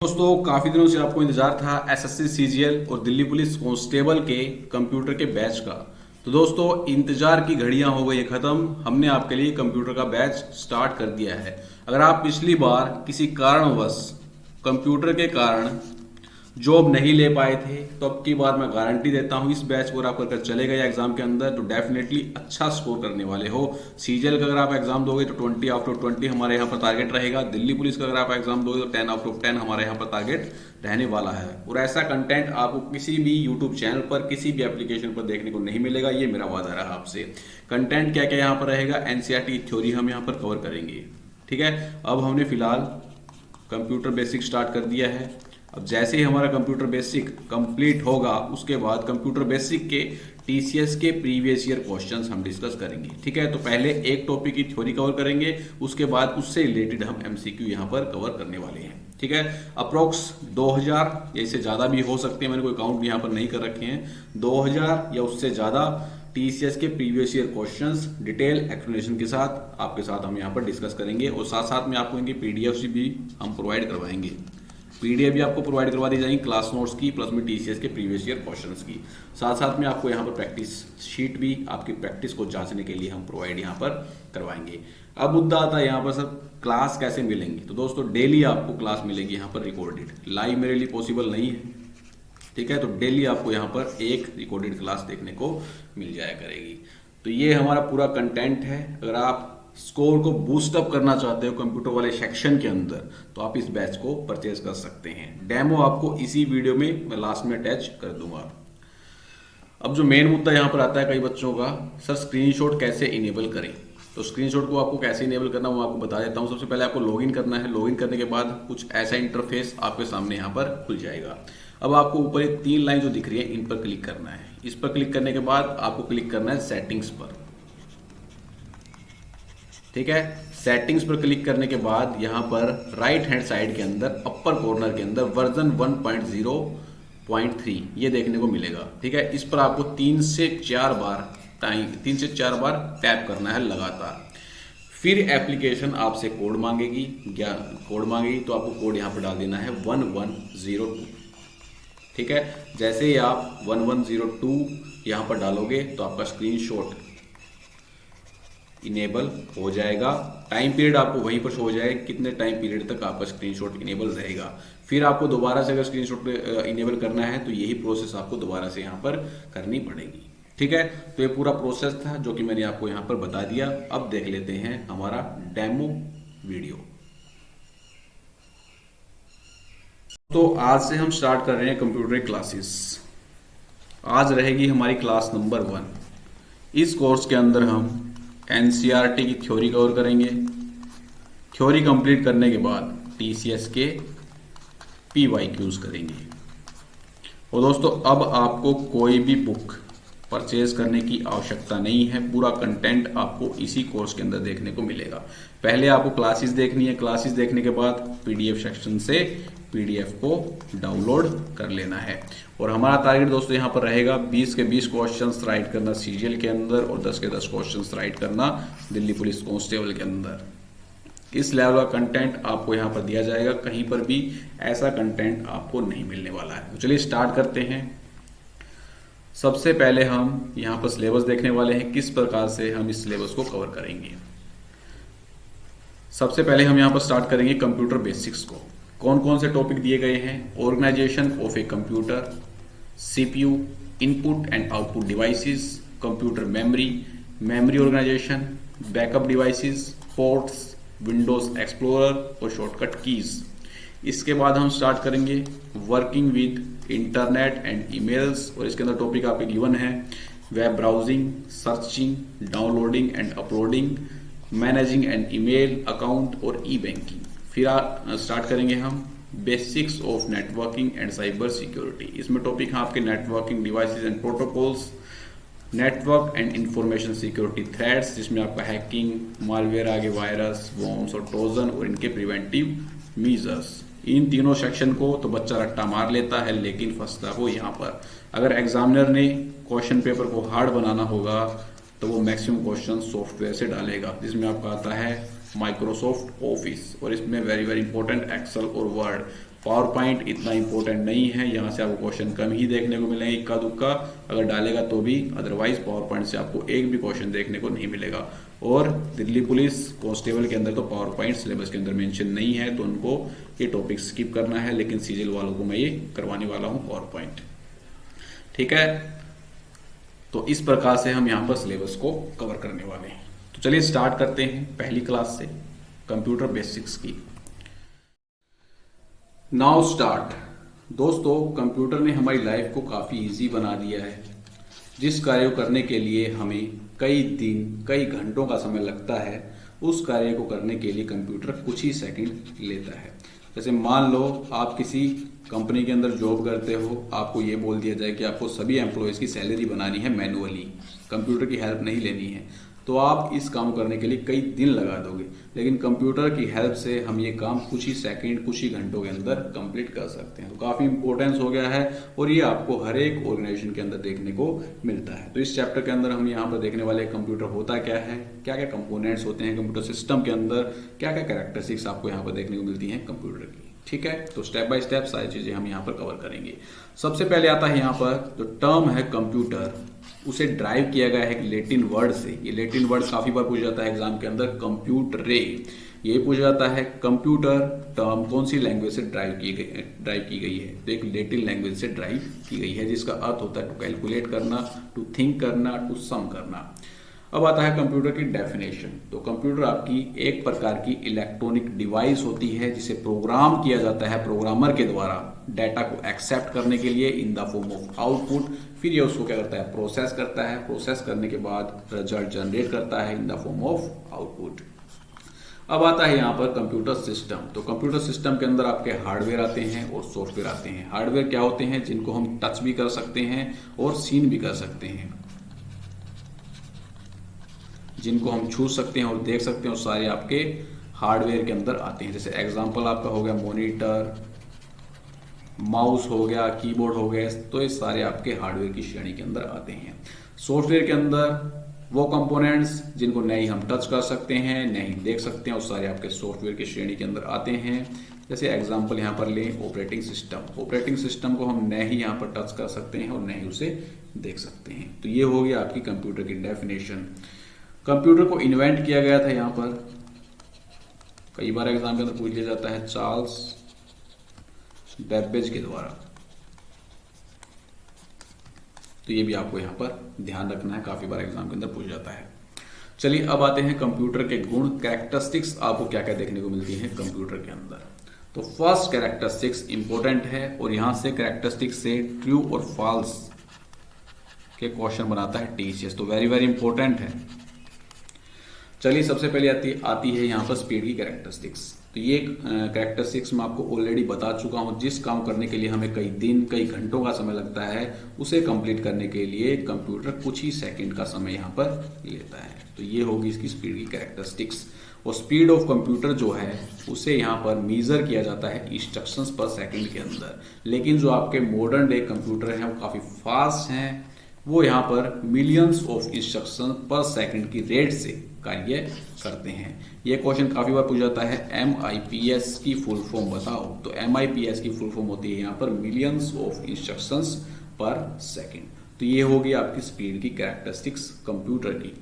दोस्तों काफी दिनों से आपको इंतजार था एसएससी सीजीएल और दिल्ली पुलिस कांस्टेबल के कंप्यूटर के बैच का। तो दोस्तों इंतजार की घड़ियां हो गई खत्म। हमने आपके लिए कंप्यूटर का बैच स्टार्ट कर दिया है। अगर आप पिछली बार किसी कारणवश कंप्यूटर के कारण जॉब नहीं ले पाए थे तो अब की बार मैं गारंटी देता हूं इस बैच को आप अगर चले गए एग्जाम के अंदर तो डेफिनेटली अच्छा स्कोर करने वाले हो। सीजीएल का अगर आप एग्जाम दोगे तो 20 आउट ऑफ 20 हमारे यहाँ पर टारगेट रहेगा। दिल्ली पुलिस का अगर आप एग्जाम दोगे तो 10 आउट ऑफ 10 हमारे यहाँ पर टारगेट रहने वाला है। और ऐसा कंटेंट आपको किसी भी यूट्यूब चैनल पर किसी भी एप्लीकेशन पर देखने को नहीं मिलेगा, ये मेरा वादा रहा आपसे। कंटेंट क्या क्या यहाँ पर रहेगा, एनसीईआरटी थ्योरी हम यहाँ पर कवर करेंगे। ठीक है, अब हमने फिलहाल कंप्यूटर बेसिक स्टार्ट कर दिया है। अब जैसे ही हमारा कंप्यूटर बेसिक कंप्लीट होगा उसके बाद कंप्यूटर बेसिक के टीसीएस के प्रीवियस ईयर क्वेश्चंस हम डिस्कस करेंगे। ठीक है, तो पहले एक टॉपिक की थ्योरी कवर करेंगे, उसके बाद उससे रिलेटेड हम एमसीक्यू यहाँ पर कवर करने वाले हैं। ठीक है, अप्रोक्स 2000 या इससे ज़्यादा भी हो सकते हैं, मैंने कोई काउंट यहाँ पर नहीं कर रखे हैं। 2000 या उससे ज़्यादा टीसीएस के previous year questions detail explanation के साथ आपके साथ हम यहाँ पर डिस्कस करेंगे। और साथ साथ में आपको इनकी पीडीएफ भी हम प्रोवाइड करवाएंगे। पीडीएफ भी आपको प्रोवाइड करवा दी जाएंगी क्लास नोट्स की, प्लस में टीसीएस के प्रीवियस ईयर क्वेश्चंस की। साथ साथ में आपको यहाँ पर प्रैक्टिस शीट भी आपकी प्रैक्टिस को जांचने के लिए हम प्रोवाइड यहाँ पर करवाएंगे। अब मुद्दा आता है यहाँ पर सर क्लास कैसे मिलेंगी। तो दोस्तों डेली आपको क्लास मिलेगी यहाँ पर रिकॉर्डेड, लाइव मेरे लिए पॉसिबल नहीं है। ठीक है, तो डेली आपको यहाँ पर एक रिकॉर्डेड क्लास देखने को मिल जाया करेगी। तो ये हमारा पूरा कंटेंट है। अगर आप स्कोर को बूस्ट अप करना चाहते हो कंप्यूटर वाले सेक्शन के अंदर तो आप इस बैच को परचेज कर सकते हैं। डेमो आपको इसी वीडियो में मैं लास्ट में अटैच कर दूंगा। अब जो मेन मुद्दा यहाँ पर आता है कई बच्चों का, सर स्क्रीनशॉट कैसे इनेबल करें। तो स्क्रीनशॉट को आपको कैसे इनेबल करना वो आपको बता देता हूँ। सबसे पहले आपको लॉगिन करना है। लॉगिन करने के बाद कुछ ऐसा इंटरफेस आपके सामने यहाँ पर खुल जाएगा। अब आपको ऊपर ये 3 लाइन जो दिख रही है इन पर क्लिक करना है। इस पर क्लिक करने के बाद आपको क्लिक करना है सेटिंग्स पर। ठीक है, सेटिंग्स पर क्लिक करने के बाद यहाँ पर राइट हैंड साइड के अंदर अपर कॉर्नर के अंदर वर्जन 1.0.3 ये देखने को मिलेगा। ठीक है, इस पर आपको 3 से 4 बार टैप करना है लगातार। फिर एप्लीकेशन आपसे कोड मांगेगी, कोड मांगेगी तो आपको कोड यहाँ पर डाल देना है 1102। ठीक है, जैसे ही आप 1102 यहाँ पर डालोगे तो आपका स्क्रीनशॉट इनेबल हो जाएगा। टाइम पीरियड आपको वहीं पर शो हो जाएगा कितने टाइम पीरियड तक आपका स्क्रीनशॉट इनेबल रहेगा। फिर आपको दोबारा से अगर स्क्रीनशॉट इनेबल करना है तो यही प्रोसेस आपको दोबारा से यहाँ पर करनी पड़ेगी। ठीक है, तो ये पूरा प्रोसेस था जो कि मैंने आपको यहाँ पर बता दिया। अब देख लेते हैं हमारा डेमो वीडियो। तो आज से हम स्टार्ट कर रहे हैं कंप्यूटर क्लासेस। आज रहेगी हमारी क्लास नंबर 1। इस कोर्स के अंदर हम एनसीईआरटी की थ्योरी कवर करेंगे। थ्योरी कंप्लीट करने के बाद टीसीएस के पीवाईक्यूज करेंगे। और दोस्तों अब आपको कोई भी बुक परचेज करने की आवश्यकता नहीं है। पूरा कंटेंट आपको इसी कोर्स के अंदर देखने को मिलेगा। पहले आपको क्लासेस देखनी है, क्लासेस देखने के बाद पीडीएफ सेक्शन से पीडीएफ को डाउनलोड कर लेना है। और हमारा टारगेट दोस्तों यहाँ पर रहेगा 20 के 20 क्वेश्चंस राइट करना सीजीएल के अंदर और 10 के 10 क्वेश्चंस राइट करना दिल्ली पुलिस कांस्टेबल के अंदर। इस लेवल का कंटेंट आपको यहाँ पर दिया जाएगा, कहीं पर भी ऐसा कंटेंट आपको नहीं मिलने वाला है। तो चलिए स्टार्ट करते हैं। सबसे पहले हम यहाँ पर सिलेबस देखने वाले हैं, किस प्रकार से हम इस सिलेबस को कवर करेंगे। सबसे पहले हम यहाँ पर स्टार्ट करेंगे कंप्यूटर बेसिक्स को। कौन कौन से टॉपिक दिए गए हैं, organisation of a computer, CPU, input and output devices, computer memory, memory organisation, backup devices, ports, Windows Explorer और शॉर्टकट कीज। इसके बाद हम स्टार्ट करेंगे working with internet and emails और इसके अंदर टॉपिक आपके गिवन है web browsing, searching, downloading and uploading, managing and email account और ई बैंकिंग। फिर स्टार्ट करेंगे हम basics of networking and cyber security. इसमें टॉपिक है आपके networking devices and protocols, network and information security threats जिसमें आपका हैकिंग, मालवेयर, आगे वायरस, वॉर्म्स और ट्रोजन और इनके प्रिवेंटिव मीजर्स। इन तीनों सेक्शन को तो बच्चा रट्टा मार लेता है लेकिन फंसता हो यहाँ पर। अगर एग्जामिनर ने क्वेश्चन पेपर को हार्ड बनाना होगा तो वो मैक्सिमम क्वेश्चन सॉफ्टवेयर से डालेगा जिसमें आपका आता है माइक्रोसॉफ्ट ऑफिस और इसमें वेरी वेरी इंपॉर्टेंट एक्सेल और वर्ड। पावर पॉइंट इतना इंपॉर्टेंट नहीं है, यहाँ से आपको क्वेश्चन कम ही देखने को मिलेंगे, इक्का दुक्का अगर डालेगा तो भी, अदरवाइज पावर पॉइंट से आपको एक भी क्वेश्चन देखने को नहीं मिलेगा। और दिल्ली पुलिस कांस्टेबल के अंदर तो पावर पॉइंट सिलेबस के अंदर मेंशन नहीं है, तो उनको ये टॉपिक स्किप करना है, लेकिन सीजीएल वालों को मैं ये करवाने वाला हूँ पावर पॉइंट। ठीक है, तो इस प्रकार से हम यहाँ पर सिलेबस को कवर करने वाले हैं। तो चलिए स्टार्ट करते हैं पहली क्लास से, कंप्यूटर बेसिक्स की। Now start. दोस्तों, कंप्यूटर ने हमारी लाइफ को काफ़ी इजी बना दिया है। जिस कार्य को करने के लिए हमें कई दिन कई घंटों का समय लगता है, उस कार्य को करने के लिए कंप्यूटर कुछ ही सेकंड लेता है। जैसे मान लो आप किसी कंपनी के अंदर जॉब करते हो, आपको ये बोल दिया जाए कि आपको सभी एम्प्लॉयज़ की सैलरी बनानी है मैनुअली, कंप्यूटर की हेल्प नहीं लेनी है, तो आप इस काम करने के लिए कई दिन लगा दोगे। लेकिन कंप्यूटर की हेल्प से हम ये काम कुछ ही सेकंड, कुछ ही घंटों के अंदर कंप्लीट कर सकते हैं। तो काफ़ी इंपॉर्टेंस हो गया है और ये आपको हर एक ऑर्गेनाइजेशन के अंदर देखने को मिलता है। तो इस चैप्टर के अंदर हम यहाँ पर देखने वाले कंप्यूटर होता क्या है, क्या क्या कंपोनेंट्स होते हैं कंप्यूटर सिस्टम के अंदर, क्या क्या कैरेक्टरिस्टिक्स आपको यहाँ पर देखने को मिलती हैं कंप्यूटर की। ठीक है, तो स्टेप बाय स्टेप सारी चीज़ें हम यहाँ पर कवर करेंगे। सबसे पहले आता है यहाँ पर जो टर्म है कंप्यूटर, उसे ड्राइव किया गया है एक लैटिन वर्ड से। ये लैटिन वर्ड काफी बार पूछा जाता है एग्जाम के अंदर, कंप्यूटरे। ये पूछा जाता है कंप्यूटर टर्म कौन सी लैंग्वेज से ड्राइव की गई है, तो एक लैटिन लैंग्वेज से ड्राइव की गई है, जिसका अर्थ होता है टू कैलकुलेट करना, टू थिंक करना, टू सम करना। अब आता है कंप्यूटर की डेफिनेशन। तो कंप्यूटर आपकी एक प्रकार की इलेक्ट्रॉनिक डिवाइस होती है, जिसे प्रोग्राम किया जाता है प्रोग्रामर के द्वारा डाटा को एक्सेप्ट करने के लिए in the form of output. फिर ये उसको क्या करता है, प्रोसेस करता है, प्रोसेस करने के बाद रिजल्ट जनरेट करता है in the form of output. अब आता है यहाँ पर कंप्यूटर सिस्टम। तो कंप्यूटर सिस्टम के अंदर आपके हार्डवेयर आते हैं और सॉफ्टवेयर आते हैं। हार्डवेयर क्या होते हैं, जिनको हम टच भी कर सकते हैं और सीन भी कर सकते हैं, जिनको हम छू सकते हैं और देख सकते हैं, और सारे आपके हार्डवेयर के अंदर आते हैं। जैसे एग्जांपल आपका हो गया मॉनिटर, माउस हो गया, कीबोर्ड हो गया, तो ये सारे आपके हार्डवेयर की श्रेणी के अंदर आते हैं। सॉफ्टवेयर के अंदर वो कंपोनेंट्स जिनको नहीं हम टच कर सकते हैं, नहीं देख सकते हैं, और सारे आपके सॉफ्टवेयर की श्रेणी के अंदर आते हैं। जैसे एग्जांपल यहाँ पर लें ऑपरेटिंग सिस्टम। ऑपरेटिंग सिस्टम को हम न ही यहाँ पर टच कर सकते हैं और न ही उसे देख सकते हैं। तो ये हो गया आपकी कंप्यूटर की डेफिनेशन। कंप्यूटर को इन्वेंट किया गया था यहाँ पर, कई बार एग्जाम के अंदर पूछ लिया जाता है, चार्ल्स बेबेज के द्वारा। तो ये भी आपको यहाँ पर ध्यान रखना है, काफी बार एग्जाम के अंदर पूछ जाता है। चलिए अब आते हैं कंप्यूटर के गुण, कैरेक्टरिस्टिक्स आपको क्या क्या देखने को मिलती है कंप्यूटर के अंदर। तो फर्स्ट कैरेक्टरिस्टिक्स इंपॉर्टेंट है, और यहां से कैरेक्टरिस्टिक्स से ट्रू और फॉल्स के क्वेश्चन बनाता है टीसीएस, तो वेरी वेरी इंपॉर्टेंट है। चलिए सबसे पहले आती है यहाँ पर स्पीड की कैरेक्टरिस्टिक्स। तो ये कैरेक्टरिस्टिक्स मैं आपको ऑलरेडी बता चुका हूँ। जिस काम करने के लिए हमें कई दिन कई घंटों का समय लगता है, उसे कंप्लीट करने के लिए कंप्यूटर कुछ ही सेकंड का समय यहाँ पर लेता है। तो ये होगी इसकी स्पीड की कैरेक्टरिस्टिक्स। और स्पीड ऑफ कंप्यूटर जो है उसे यहाँ पर मेजर किया जाता है इंस्ट्रक्शंस पर सेकंड के अंदर। लेकिन जो आपके मॉडर्न डे कंप्यूटर हैं वो काफ़ी फास्ट हैं, वो यहाँ पर मिलियंस ऑफ इंस्ट्रक्शन पर सेकंड की रेट से कार्य करते हैं। ये क्वेश्चन काफी बार पूछा जाता है, MIPS की फुल फॉर्म बताओ। तो MIPS की फुल फॉर्म होती है यहाँ पर मिलियंस ऑफ इंस्ट्रक्शंस पर सेकंड। तो ये होगी आपकी स्पीड की कैरेक्टरिस्टिक्स कंप्यूटर की।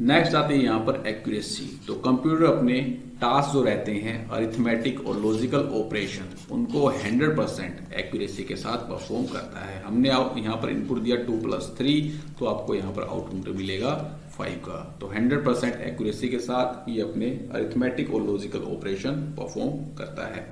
नेक्स्ट आते हैं यहाँ पर एक्यूरेसी। तो कंप्यूटर अपने टास्क जो रहते हैं अरिथमेटिक और लॉजिकल ऑपरेशन, उनको 100% एक्यूरेसी के साथ परफॉर्म करता है। हमने यहाँ पर इनपुट दिया 2+3, तो आपको यहाँ पर आउटपुट मिलेगा 5 का। तो 100% एक्यूरेसी के साथ ये अपने अरिथमेटिक और लॉजिकल ऑपरेशन परफॉर्म करता है।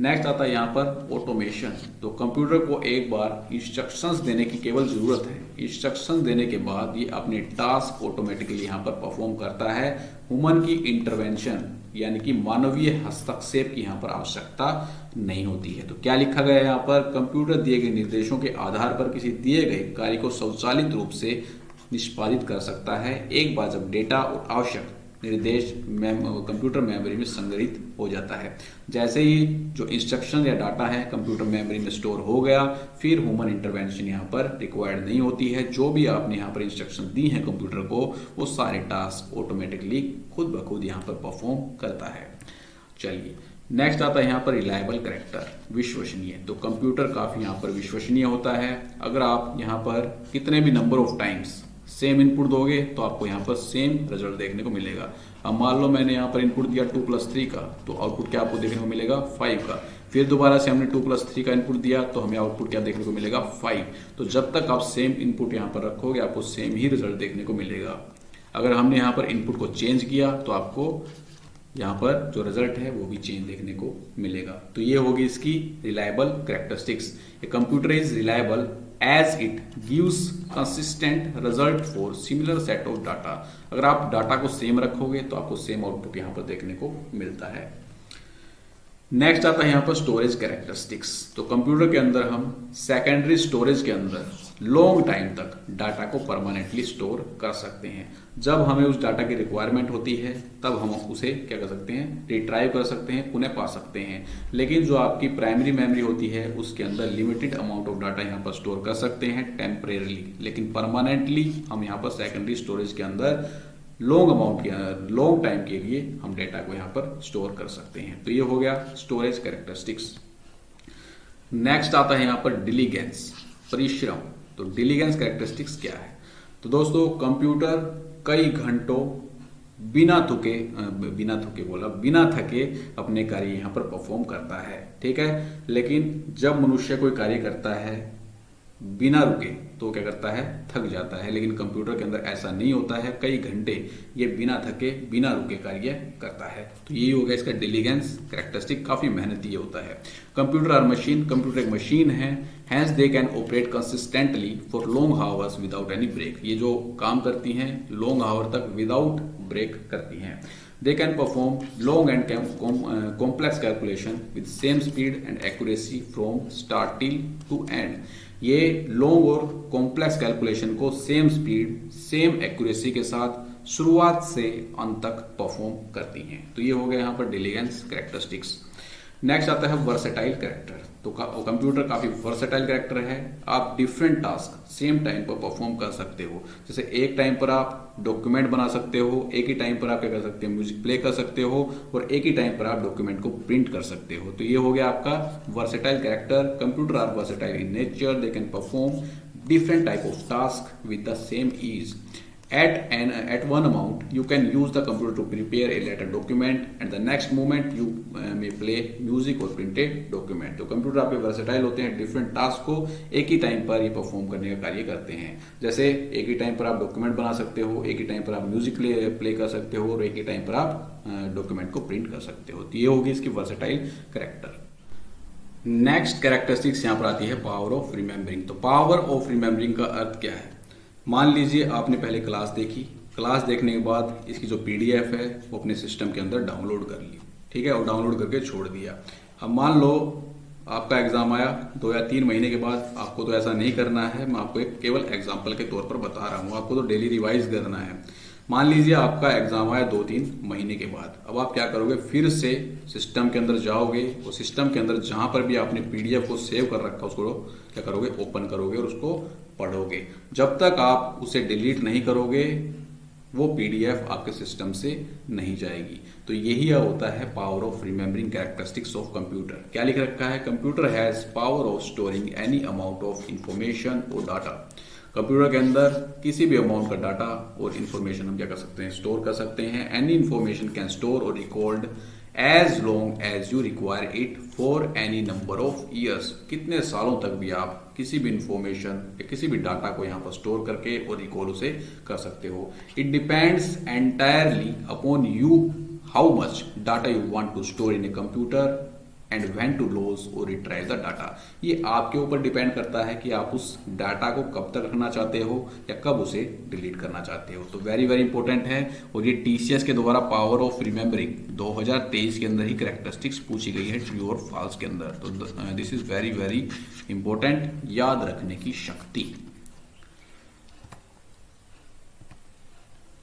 नेक्स्ट आता है यहाँ पर ऑटोमेशन। तो कंप्यूटर को एक बार इंस्ट्रक्शंस देने की केवल जरूरत है, इंस्ट्रक्शंस देने के बाद ये अपने टास्क ऑटोमेटिकली यहाँ पर परफॉर्म करता है। ह्यूमन की इंटरवेंशन यानी कि मानवीय हस्तक्षेप की यहाँ पर आवश्यकता नहीं होती है। तो क्या लिखा गया है यहाँ पर, कंप्यूटर दिए गए निर्देशों के आधार पर किसी दिए गए कार्य को स्वचालित रूप से निष्पादित कर सकता है, एक बार जब डेटा और आवश्यक निर्देश कंप्यूटर मेमोरी में संग्रहित हो जाता है। जैसे ही जो इंस्ट्रक्शन या डाटा है कंप्यूटर मेमोरी में स्टोर हो गया, फिर ह्यूमन इंटरवेंशन यहाँ पर रिक्वायर्ड नहीं होती है। जो भी आपने यहाँ पर इंस्ट्रक्शन दी है कंप्यूटर को, वो सारे टास्क ऑटोमेटिकली खुद ब खुद यहाँ पर परफॉर्म करता है। चलिए नेक्स्ट आता है यहाँ पर रिलायबल कैरेक्टर, विश्वसनीय। तो कंप्यूटर काफी यहाँ पर विश्वसनीय होता है। अगर आप यहाँ पर कितने भी number of times same input दोगे तो आपको यहाँ पर सेम रिजल्ट देखने को मिलेगा। अब मान लो मैंने यहाँ पर इनपुट दिया 2+3 का, तो आउटपुट क्या आपको देखने को मिलेगा 5 का। फिर दोबारा से हमने 2+3 का इनपुट दिया तो हमें आउटपुट क्या देखने को मिलेगा 5। तो जब तक आप सेम इनपुट यहाँ पर रखोगे आपको सेम ही रिजल्ट देखने को मिलेगा। अगर हमने यहाँ पर इनपुट को चेंज किया तो आपको यहाँ पर जो रिजल्ट है वो भी चेंज देखने को मिलेगा। तो ये होगी इसकी reliable characteristics. A computer is reliable as it gives consistent result for similar set of data. अगर आप डाटा को सेम रखोगे तो आपको सेम आउटपुट यहाँ पर देखने को मिलता है। नेक्स्ट आता है यहाँ पर स्टोरेज कैरेक्टरिस्टिक्स। तो कंप्यूटर के अंदर हम सेकेंडरी स्टोरेज के अंदर लॉन्ग टाइम तक डाटा को परमानेंटली स्टोर कर सकते हैं। जब हमें उस डाटा की रिक्वायरमेंट होती है तब हम उसे क्या कर सकते हैं, रिट्राइव कर सकते हैं, पुनः पा सकते हैं। लेकिन जो आपकी प्राइमरी मेमोरी होती है उसके अंदर लिमिटेड अमाउंट ऑफ डाटा यहाँ पर स्टोर कर सकते हैं टेम्परेरली, लेकिन परमानेंटली हम यहाँ पर सेकेंडरी स्टोरेज के अंदर लॉन्ग टाइम के लिए हम डेटा को यहाँ पर स्टोर कर सकते हैं। तो ये हो गया स्टोरेज कैरेक्टरिस्टिक्स। नेक्स्ट आता है यहाँ पर डिलीगेंस, परिश्रम। तो डिलीगेंस कैरेक्टरिस्टिक्स क्या है? तो दोस्तों कंप्यूटर कई घंटों बिना थके अपने कार्य यहाँ पर परफॉर्म करता है, ठीक है। लेकिन जब मनुष्य कोई कार्य करता है बिना रुके तो क्या करता है, थक जाता है। लेकिन कंप्यूटर के अंदर ऐसा नहीं होता है, कई घंटे ये बिना थके बिना रुके कार्य करता है। तो यही हो गया इसका डिलीगेंस कैरेक्टरिस्टिक। काफी मेहनती होता है। कंप्यूटर और मशीन, कंप्यूटर एक मशीन है, hence they can operate consistently for long hours without any break. ये जो काम करती हैं लॉन्ग आवर तक विदाउट ब्रेक करती हैं। They can perform long and complex calculation with same speed and accuracy from start till to end. ये long और कॉम्प्लेक्स कैलकुलेशन को सेम स्पीड सेम एक्यूरेसी के साथ शुरुआत से अंत तक परफॉर्म करती हैं। तो ये हो गया यहाँ पर डिलीगेंस कैरेक्टरिस्टिक्स। नेक्स्ट आता है वर्सेटाइल कैरेक्टर। तो कंप्यूटर काफी वर्सेटाइल कैरेक्टर है। आप डिफरेंट टास्क सेम टाइम पर परफॉर्म कर सकते हो। जैसे एक टाइम पर आप डॉक्यूमेंट बना सकते हो, एक ही टाइम पर आप क्या कर सकते हो, म्यूजिक प्ले कर सकते हो, और एक ही टाइम पर आप डॉक्यूमेंट को प्रिंट कर सकते हो। तो ये हो गया आपका versatile character. Computer are versatile in nature, they can perform different type of task with the same ease. At one amount, you can use the computer to prepare a letter document, and the next moment you may play music or print a document. तो computer आपके versatile होते हैं, different task को एक ही time पर ये perform करने का कार्य करते हैं। जैसे एक ही टाइम पर आप डॉक्यूमेंट बना सकते हो, एक ही टाइम पर आप म्यूजिक प्ले कर सकते हो, और एक ही टाइम पर आप डॉक्यूमेंट को प्रिंट कर सकते हो। तो ये होगी इसकी वर्सेटाइल कैरेक्टर। नेक्स्ट कैरेक्टरिस्टिक्स यहाँ पर आती है पावर ऑफ रिमेम्बरिंग। तो पावर ऑफ रिमेम्बरिंग का अर्थ क्या है? मान लीजिए आपने पहले क्लास देखी, क्लास देखने के बाद इसकी जो पीडीएफ है वो अपने सिस्टम के अंदर डाउनलोड कर ली, ठीक है, और डाउनलोड करके छोड़ दिया। अब मान लो आपका एग्जाम आया 2 या 3 महीने के बाद। आपको तो ऐसा नहीं करना है, मैं आपको एक केवल एग्जाम्पल के तौर पर बता रहा हूँ, आपको तो डेली रिवाइज करना है। मान लीजिए आपका एग्जाम आया 2-3 महीने के बाद। अब आप क्या करोगे, फिर से सिस्टम के अंदर जाओगे और सिस्टम के अंदर जहां पर भी आपने पीडीएफ को सेव कर रखा उसको क्या करोगे, ओपन करोगे और उसको पढ़ोगे। जब तक आप उसे डिलीट नहीं करोगे वो पीडीएफ आपके सिस्टम से नहीं जाएगी। तो यही होता है power of remembering characteristics of computer. क्या लिख रखा है, computer has power of storing any amount of information और डाटा। कंप्यूटर के अंदर किसी भी अमाउंट का डाटा और इन्फॉर्मेशन हम क्या कर सकते हैं, स्टोर कर सकते हैं। एनी इन्फॉर्मेशन कैन स्टोर और record as long as you require it for any number of years. कितने सालों तक भी आप किसी भी इंफॉर्मेशन या किसी भी डाटा को यहाँ पर स्टोर करके और रिकॉल उसे कर सकते हो। It depends entirely upon you how much data you want to store in a computer and when to loss और रिट्राइव द डाटा। ये आपके ऊपर डिपेंड करता है कि आप उस डाटा को कब तक रखना चाहते हो या कब उसे डिलीट करना चाहते हो। तो वेरी वेरी इंपॉर्टेंट है। और ये टीसीएस के द्वारा पावर ऑफ रिमेम्बरिंग 2023 के अंदर ही कैरेक्टरिस्टिक्स पूछी गई है, ट्रू और फॉल्स के अंदर। तो this is very very important, याद रखने की शक्ति।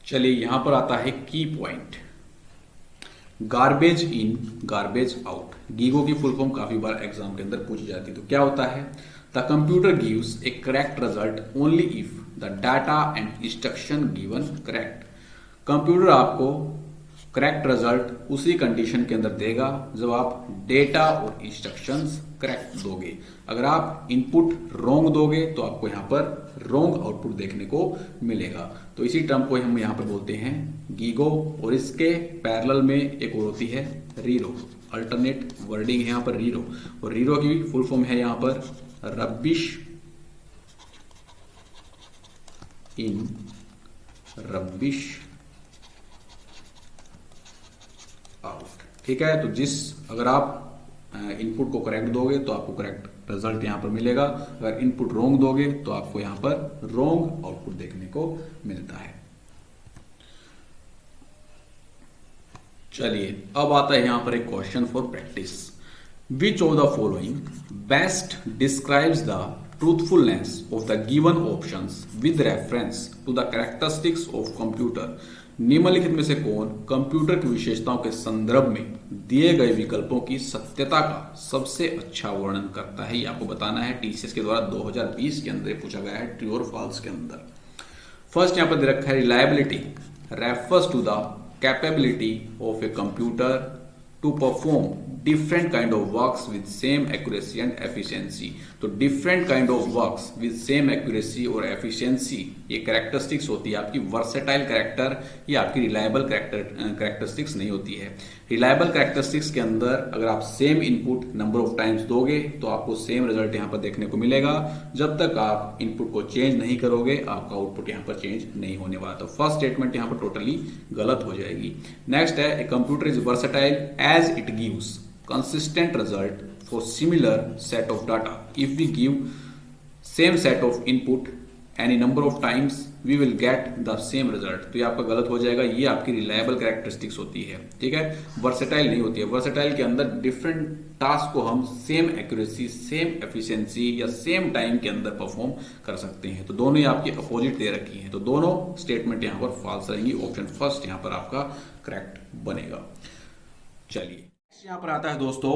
चलिए यहां पर आता है की point, garbage in garbage out. GIGO की फुल फॉर्म काफी बार एग्जाम के अंदर पूछी जाती है। तो क्या होता है, the computer gives A correct result only if the data and instruction given correct. Computer आपको करेक्ट रिजल्ट उसी कंडीशन के अंदर देगा जब आप डेटा और इंस्ट्रक्शंस करेक्ट दोगे। अगर आप इनपुट रॉन्ग दोगे तो आपको यहाँ पर रॉन्ग आउटपुट देखने को मिलेगा। तो इसी टर्म को हम यहाँ पर बोलते हैं गीगो, और इसके पैरेलल में एक और होती है रीरो। अल्टरनेट वर्डिंग है यहाँ पर रीरो, और रीरो की फुल फॉर्म है यहाँ पर रबिश इन, रबिश आउट। ठीक है, तो अगर आप इनपुट को करेक्ट दोगे तो आपको करेक्ट रिजल्ट यहां पर मिलेगा, अगर इनपुट रॉन्ग दोगे तो आपको यहां पर रॉन्ग आउटपुट देखने को मिलता है। चलिए अब आता है यहां पर एक question for practice. Which of the following best describes the truthfulness of the given options with reference to the characteristics of computer. निम्नलिखित में से कौन कंप्यूटर की विशेषताओं के संदर्भ में दिए गए विकल्पों की सत्यता का सबसे अच्छा वर्णन करता है? ये आपको बताना है। टीसीएस के द्वारा 2020 के अंदर पूछा गया है, ट्रू और फॉल्स के अंदर। फर्स्ट यहां पर दे रखा है reliability refers to the capability of a computer to perform different kind of works with same accuracy and efficiency। तो different kind of works with same accuracy और efficiency ये characteristics होती है आपकी versatile character, ये आपकी reliable characteristics नहीं होती है। reliable characteristics के अंदर अगर आप same input number of times दोगे तो आपको same result यहाँ पर देखने को मिलेगा। जब तक आप input को change नहीं करोगे आपका output यहाँ पर change नहीं होने वाला। तो first statement यहाँ पर totally गलत हो जाएगी। next है a computer is versatile as it gives consistent result for similar set of data। if we give same set of input any number of times we will get the same result। तो ये आपका गलत हो जाएगा। ये आपकी reliable characteristics होती है, ठीक है, वर्सेटाइल नहीं होती है। वर्सेटाइल के अंदर डिफरेंट टास्क को हम सेम एक्यूरेसी, सेम एफिशिएंसी या सेम टाइम के अंदर परफॉर्म कर सकते हैं। तो दोनों ही आपकी अपोजिट दे रखी हैं, तो दोनों स्टेटमेंट यहाँ पर फॉल्स रहेंगी। ऑप्शन फर्स्ट यहाँ पर आपका करेक्ट बनेगा। चलिए यहां पर आता है दोस्तों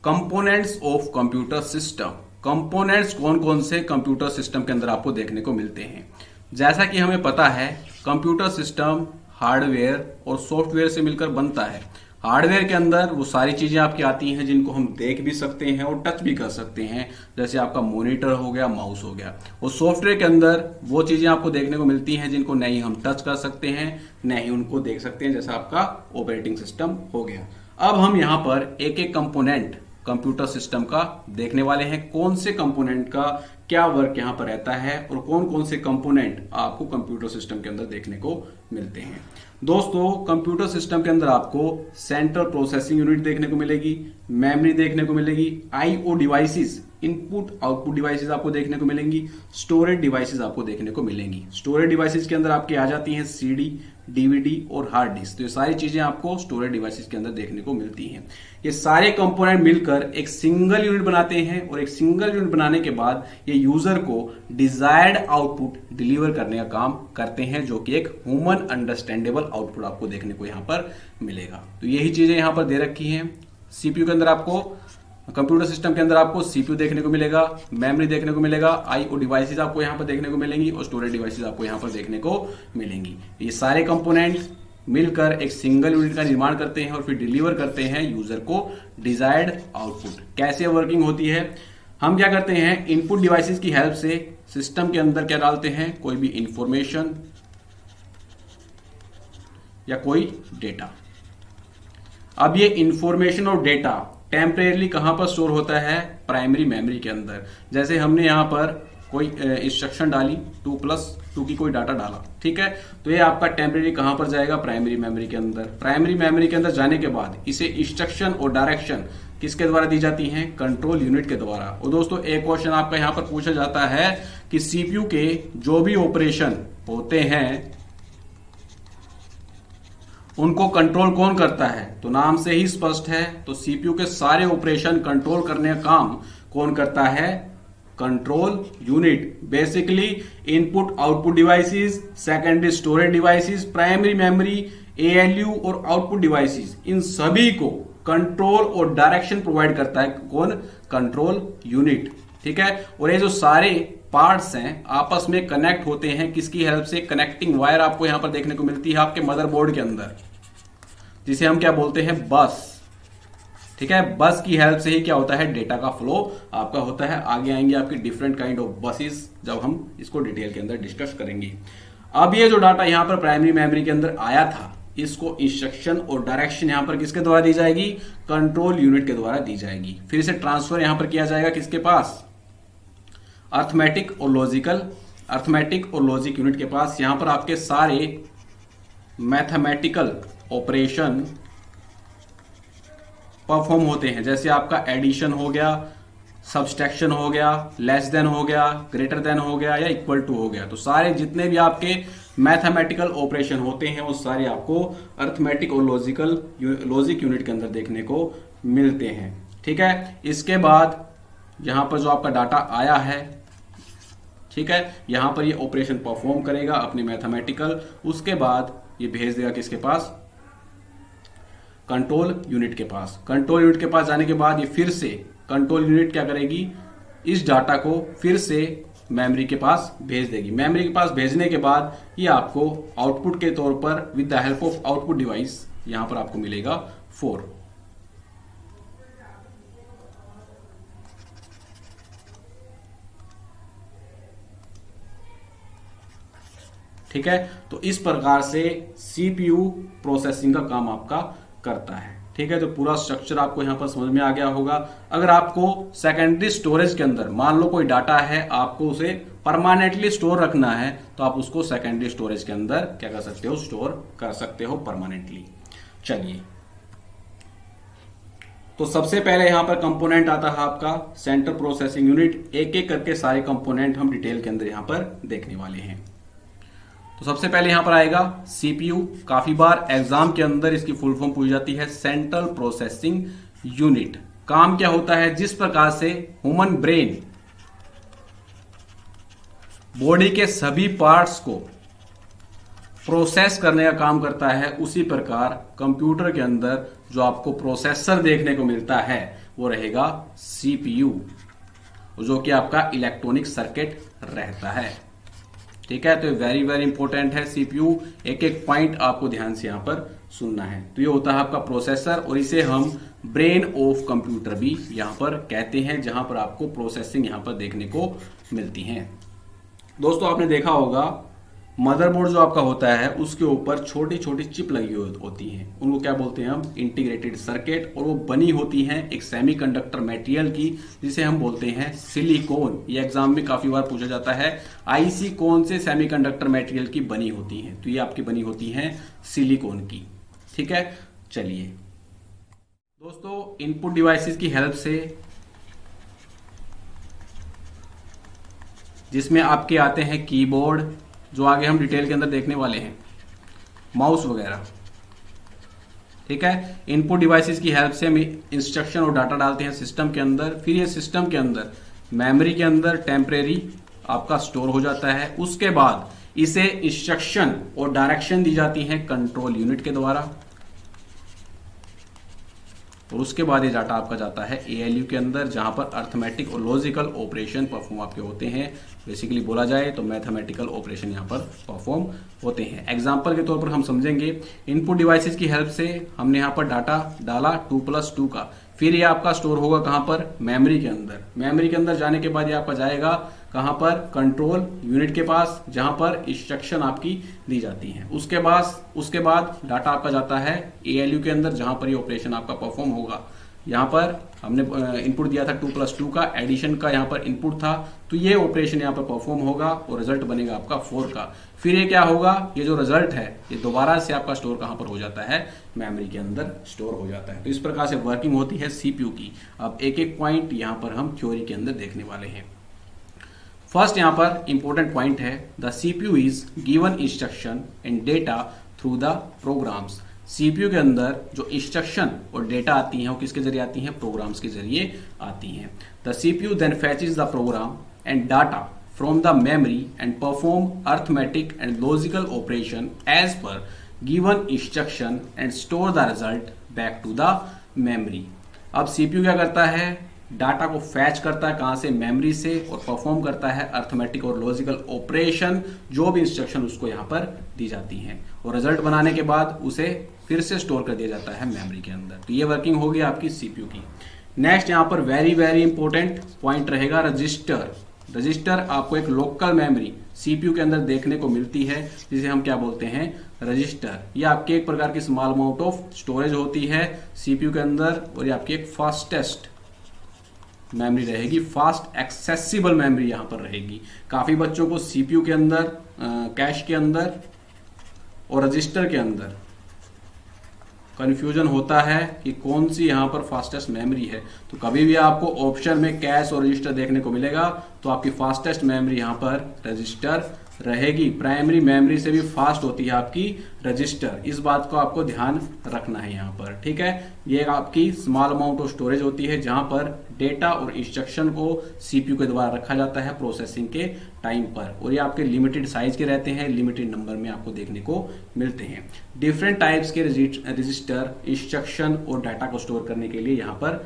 components of computer system. Components कौन कौन से कंप्यूटर सिस्टम के अंदर आपको देखने को मिलते हैं? जैसा कि हमें पता है कंप्यूटर सिस्टम हार्डवेयर और सॉफ्टवेयर से मिलकर बनता है। हार्डवेयर के अंदर वो सारी चीजें आपकी आती हैं जिनको हम देख भी सकते हैं और टच भी कर सकते हैं, जैसे आपका मॉनिटर हो गया, माउस हो गया। और सॉफ्टवेयर के अंदर वो चीजें आपको देखने को मिलती हैं जिनको नहीं हम टच कर सकते हैं, नहीं उनको देख सकते हैं, जैसा आपका ऑपरेटिंग सिस्टम हो गया। अब हम यहां पर एक एक कंपोनेंट कंप्यूटर सिस्टम का देखने वाले हैं, कौन से कंपोनेंट का क्या वर्क यहां पर रहता है और कौन कौन से कंपोनेंट आपको कंप्यूटर सिस्टम के अंदर देखने को मिलते हैं। दोस्तों कंप्यूटर सिस्टम के अंदर आपको सेंट्रल प्रोसेसिंग यूनिट देखने को मिलेगी, मेमोरी देखने को मिलेगी, IO devices, input output devices आपको देखने को मिलेंगी, स्टोरेज डिवाइसेस आपको देखने को मिलेंगी। स्टोरेज डिवाइसेस के अंदर आपके आ जाती हैं सीडी, डीवीडी और हार्ड डिस्क। तो ये सारी चीजें आपको स्टोरेज डिवाइसेस के अंदर देखने को मिलती हैं। ये सारे कंपोनेंट मिलकर एक सिंगल यूनिट बनाते हैं और एक सिंगल यूनिट बनाने के बाद ये यूजर को डिजायर्ड आउटपुट डिलीवर करने का काम करते हैं, जो कि एक ह्यूमन अंडरस्टैंडेबल आउटपुट आपको देखने को यहां पर मिलेगा। तो यही चीजें यहां पर दे रखी हैं। सीपीयू के अंदर आपको, कंप्यूटर सिस्टम के अंदर आपको सीपीयू देखने को मिलेगा, मेमोरी देखने को मिलेगा, आईओ डिवाइसेस आपको यहां पर देखने को मिलेंगी और स्टोरेज डिवाइसेस आपको यहां पर देखने को मिलेंगी। ये सारे कंपोनेंट मिलकर एक सिंगल यूनिट का निर्माण करते हैं और फिर डिलीवर करते हैं यूजर को डिजायर्ड आउटपुट। कैसे वर्किंग होती है? हम क्या करते हैं, इनपुट डिवाइसेस की हेल्प से सिस्टम के अंदर क्या डालते हैं, कोई भी इंफॉर्मेशन या कोई डेटा। अब ये इंफॉर्मेशन और डेटा टेम्परेरी कहां पर स्टोर होता है? प्राइमरी मेमोरी के अंदर। जैसे हमने यहां पर कोई इंस्ट्रक्शन डाली 2+2 की कोई डाटा डाला, ठीक है, तो ये आपका टेम्परेरी कहां पर जाएगा? प्राइमरी मेमोरी के अंदर। प्राइमरी मेमोरी के अंदर जाने के बाद इसे इंस्ट्रक्शन और डायरेक्शन किसके द्वारा दी जाती हैं? कंट्रोल यूनिट के द्वारा। और दोस्तों एक क्वेश्चन आपका यहां पर पूछा जाता है कि सीपीयू के जो भी ऑपरेशन होते हैं उनको कंट्रोल कौन करता है? तो नाम से ही स्पष्ट है, तो सीपीयू के सारे ऑपरेशन कंट्रोल करने का काम कौन करता है? Control unit. Basically input output devices, secondary storage devices, primary memory, ALU और आउटपुट डिवाइसेस, इन सभी को कंट्रोल और डायरेक्शन प्रोवाइड करता है कौन? कंट्रोल यूनिट, ठीक है। और ये जो सारे पार्ट्स हैं आपस में कनेक्ट होते हैं किसकी हेल्प से? कनेक्टिंग वायर आपको यहां पर देखने को मिलती है आपके मदरबोर्ड के अंदर। जिसे हम क्या बोलते हैं, बस। ठीक है, बस की हेल्प से ही क्या होता है, डेटा का फ्लो आपका होता है। आगे आएंगे आपकी डिफरेंट काइंड ऑफ बसेस जब हम इसको डिटेल के अंदर डिस्कस करेंगे। अब ये जो डाटा यहां पर प्राइमरी मेमोरी के अंदर आया था, इसको इंस्ट्रक्शन और डायरेक्शन यहां पर किसके द्वारा दी जाएगी, कंट्रोल यूनिट के द्वारा दी जाएगी। फिर इसे ट्रांसफर यहां पर किया जाएगा किसके पास, अर्थमेटिक और लॉजिक यूनिट के पास। यहां पर आपके सारे मैथमेटिकल ऑपरेशन परफॉर्म होते हैं, जैसे आपका एडिशन हो गया, सब्सट्रैक्शन हो गया, लेस देन हो गया, ग्रेटर देन हो गया या इक्वल टू हो गया। तो सारे जितने भी आपके मैथमेटिकल ऑपरेशन होते हैं वो सारे आपको अर्थमेटिक और लॉजिक यूनिट के अंदर देखने को मिलते हैं। ठीक है, इसके बाद यहां पर जो आपका डाटा आया है, ठीक है, यहां पर ये ऑपरेशन परफॉर्म करेगा अपने मैथमेटिकल, उसके बाद ये भेज देगा किसके पास, कंट्रोल यूनिट के पास। कंट्रोल यूनिट के पास जाने के बाद ये फिर से कंट्रोल यूनिट क्या करेगी, इस डाटा को फिर से मेमोरी के पास भेज देगी। मेमोरी के पास भेजने के बाद ये आपको आउटपुट के तौर पर with the help of output device यहां पर आपको मिलेगा 4। ठीक है, तो इस प्रकार से सीपीयू प्रोसेसिंग का काम आपका करता है। ठीक है, तो पूरा स्ट्रक्चर आपको यहां पर समझ में आ गया होगा। अगर आपको सेकेंडरी स्टोरेज के अंदर मान लो कोई डाटा है, आपको उसे परमानेंटली स्टोर रखना है, तो आप उसको सेकेंडरी स्टोरेज के अंदर क्या कर सकते हो, स्टोर कर सकते हो परमानेंटली। चलिए, तो सबसे पहले यहां पर कंपोनेंट आता है आपका सेंट्रल प्रोसेसिंग यूनिट। एक एक करके सारे कंपोनेंट हम डिटेल के अंदर यहां पर देखने वाले हैं। तो सबसे पहले यहां पर आएगा सीपीयू। काफी बार एग्जाम के अंदर इसकी फुल फॉर्म पूछी जाती है, सेंट्रल प्रोसेसिंग यूनिट। काम क्या होता है, जिस प्रकार से ह्यूमन ब्रेन बॉडी के सभी पार्ट्स को प्रोसेस करने का काम करता है, उसी प्रकार कंप्यूटर के अंदर जो आपको प्रोसेसर देखने को मिलता है वो रहेगा सीपीयू, जो कि आपका इलेक्ट्रॉनिक सर्किट रहता है। ठीक है, तो वेरी वेरी इंपॉर्टेंट है सीपीयू। एक एक पॉइंट आपको ध्यान से यहां पर सुनना है। तो ये होता है आपका प्रोसेसर, और इसे हम ब्रेन ऑफ कंप्यूटर भी यहां पर कहते हैं, जहां पर आपको प्रोसेसिंग यहां पर देखने को मिलती है। दोस्तों, आपने देखा होगा मदरबोर्ड जो आपका होता है उसके ऊपर छोटी छोटी चिप लगी होती हैं, उनको क्या बोलते हैं हम, इंटीग्रेटेड सर्किट। और वो बनी होती हैं एक सेमीकंडक्टर मटेरियल की, जिसे हम बोलते हैं सिलिकॉन। ये एग्जाम में काफी बार पूछा जाता है, आईसी कौन से सेमीकंडक्टर मटेरियल की बनी होती है, तो ये आपकी बनी होती है सिलिकॉन की। ठीक है, चलिए दोस्तों, इनपुट डिवाइसेस की हेल्प से, जिसमें आपके आते हैं कीबोर्ड, जो आगे हम डिटेल के अंदर देखने वाले हैं, माउस वगैरह। ठीक है, इनपुट डिवाइसेस की हेल्प से हम इंस्ट्रक्शन और डाटा डालते हैं सिस्टम के अंदर। फिर ये सिस्टम के अंदर मेमोरी के अंदर टेम्परेरी आपका स्टोर हो जाता है। उसके बाद इसे इंस्ट्रक्शन और डायरेक्शन दी जाती है कंट्रोल यूनिट के द्वारा, और उसके बाद ये डाटा आपका जाता है एएलयू के अंदर, जहां पर अर्थमेटिक और लॉजिकल ऑपरेशन परफॉर्म आपके होते हैं। बेसिकली बोला जाए तो मैथमेटिकल ऑपरेशन यहां पर परफॉर्म होते हैं। एग्जांपल के तौर पर हम समझेंगे, इनपुट डिवाइसेस की हेल्प से हमने यहां पर डाटा डाला 2+2 का, फिर ये आपका स्टोर होगा कहां पर, मेमोरी के अंदर। मेमोरी के अंदर जाने के बाद ये आपका जाएगा कहां पर, कंट्रोल यूनिट के पास, जहां पर इंस्ट्रक्शन आपकी दी जाती है। उसके बाद डाटा आपका जाता है एएलयू के अंदर, जहां पर ये ऑपरेशन आपका परफॉर्म होगा। यहाँ पर हमने इनपुट दिया था 2+2 का, एडिशन का यहाँ पर इनपुट था, तो ये ऑपरेशन यहाँ पर परफॉर्म होगा और रिजल्ट बनेगा आपका 4 का। फिर ये क्या होगा, ये जो रिजल्ट है ये दोबारा से आपका स्टोर कहाँ पर हो जाता है, मेमोरी के अंदर स्टोर हो जाता है। तो इस प्रकार से वर्किंग होती है सीपीयू की। अब एक एक पॉइंट यहाँ पर हम थ्योरी के अंदर देखने वाले हैं। फर्स्ट यहाँ पर इंपॉर्टेंट पॉइंट है, the CPU is given instruction and data through the programs. CPU के अंदर जो इंस्ट्रक्शन और डेटा आती हैं वो किसके जरिए आती हैं, प्रोग्राम्स के जरिए आती हैं। The CPU then fetches the program and data from the memory and perform arithmetic and logical operation as per given instruction and store the result back to the memory. अब सीपीयू क्या करता है, data को fetch करता है कहां से, memory से, और परफॉर्म करता है अर्थमेटिक और लॉजिकल ऑपरेशन, जो भी इंस्ट्रक्शन उसको यहां पर दी जाती हैं, और रिजल्ट बनाने के बाद उसे फिर से स्टोर कर दिया जाता है मेमोरी के अंदर। तो ये वर्किंग होगी आपकी सीपीयू की। नेक्स्ट यहाँ पर वेरी वेरी इंपॉर्टेंट पॉइंट रहेगा रजिस्टर। रजिस्टर आपको एक लोकल मेमोरी सीपीयू के अंदर देखने को मिलती है, जिसे हम क्या बोलते हैं, रजिस्टर। ये आपके एक प्रकार की स्मॉल अमाउंट ऑफ स्टोरेज होती है सीपीयू के अंदर, और ये आपकी एक फास्टेस्ट मेमोरी रहेगी, फास्ट एक्सेसिबल मेमोरी यहाँ पर रहेगी। काफी बच्चों को सीपीयू के अंदर, कैश के अंदर और रजिस्टर के अंदर कंफ्यूजन होता है कि कौन सी यहाँ पर फास्टेस्ट मेमोरी है। तो कभी भी आपको ऑप्शन में कैश और रजिस्टर देखने को मिलेगा तो आपकी फास्टेस्ट मेमोरी यहाँ पर रजिस्टर रहेगी। प्राइमरी मेमोरी से भी फास्ट होती है आपकी रजिस्टर, इस बात को आपको ध्यान रखना है यहाँ पर, ठीक है। ये आपकी स्मॉल अमाउंट ऑफ स्टोरेज होती है जहां पर डेटा और इंस्ट्रक्शन को सीपीयू के द्वारा रखा जाता है प्रोसेसिंग के टाइम पर, और ये आपके लिमिटेड साइज के रहते हैं, लिमिटेड नंबर में आपको देखने को मिलते हैं। डिफरेंट टाइप्स के रजिस्टर इंस्ट्रक्शन और डाटा को स्टोर करने के लिए यहाँ पर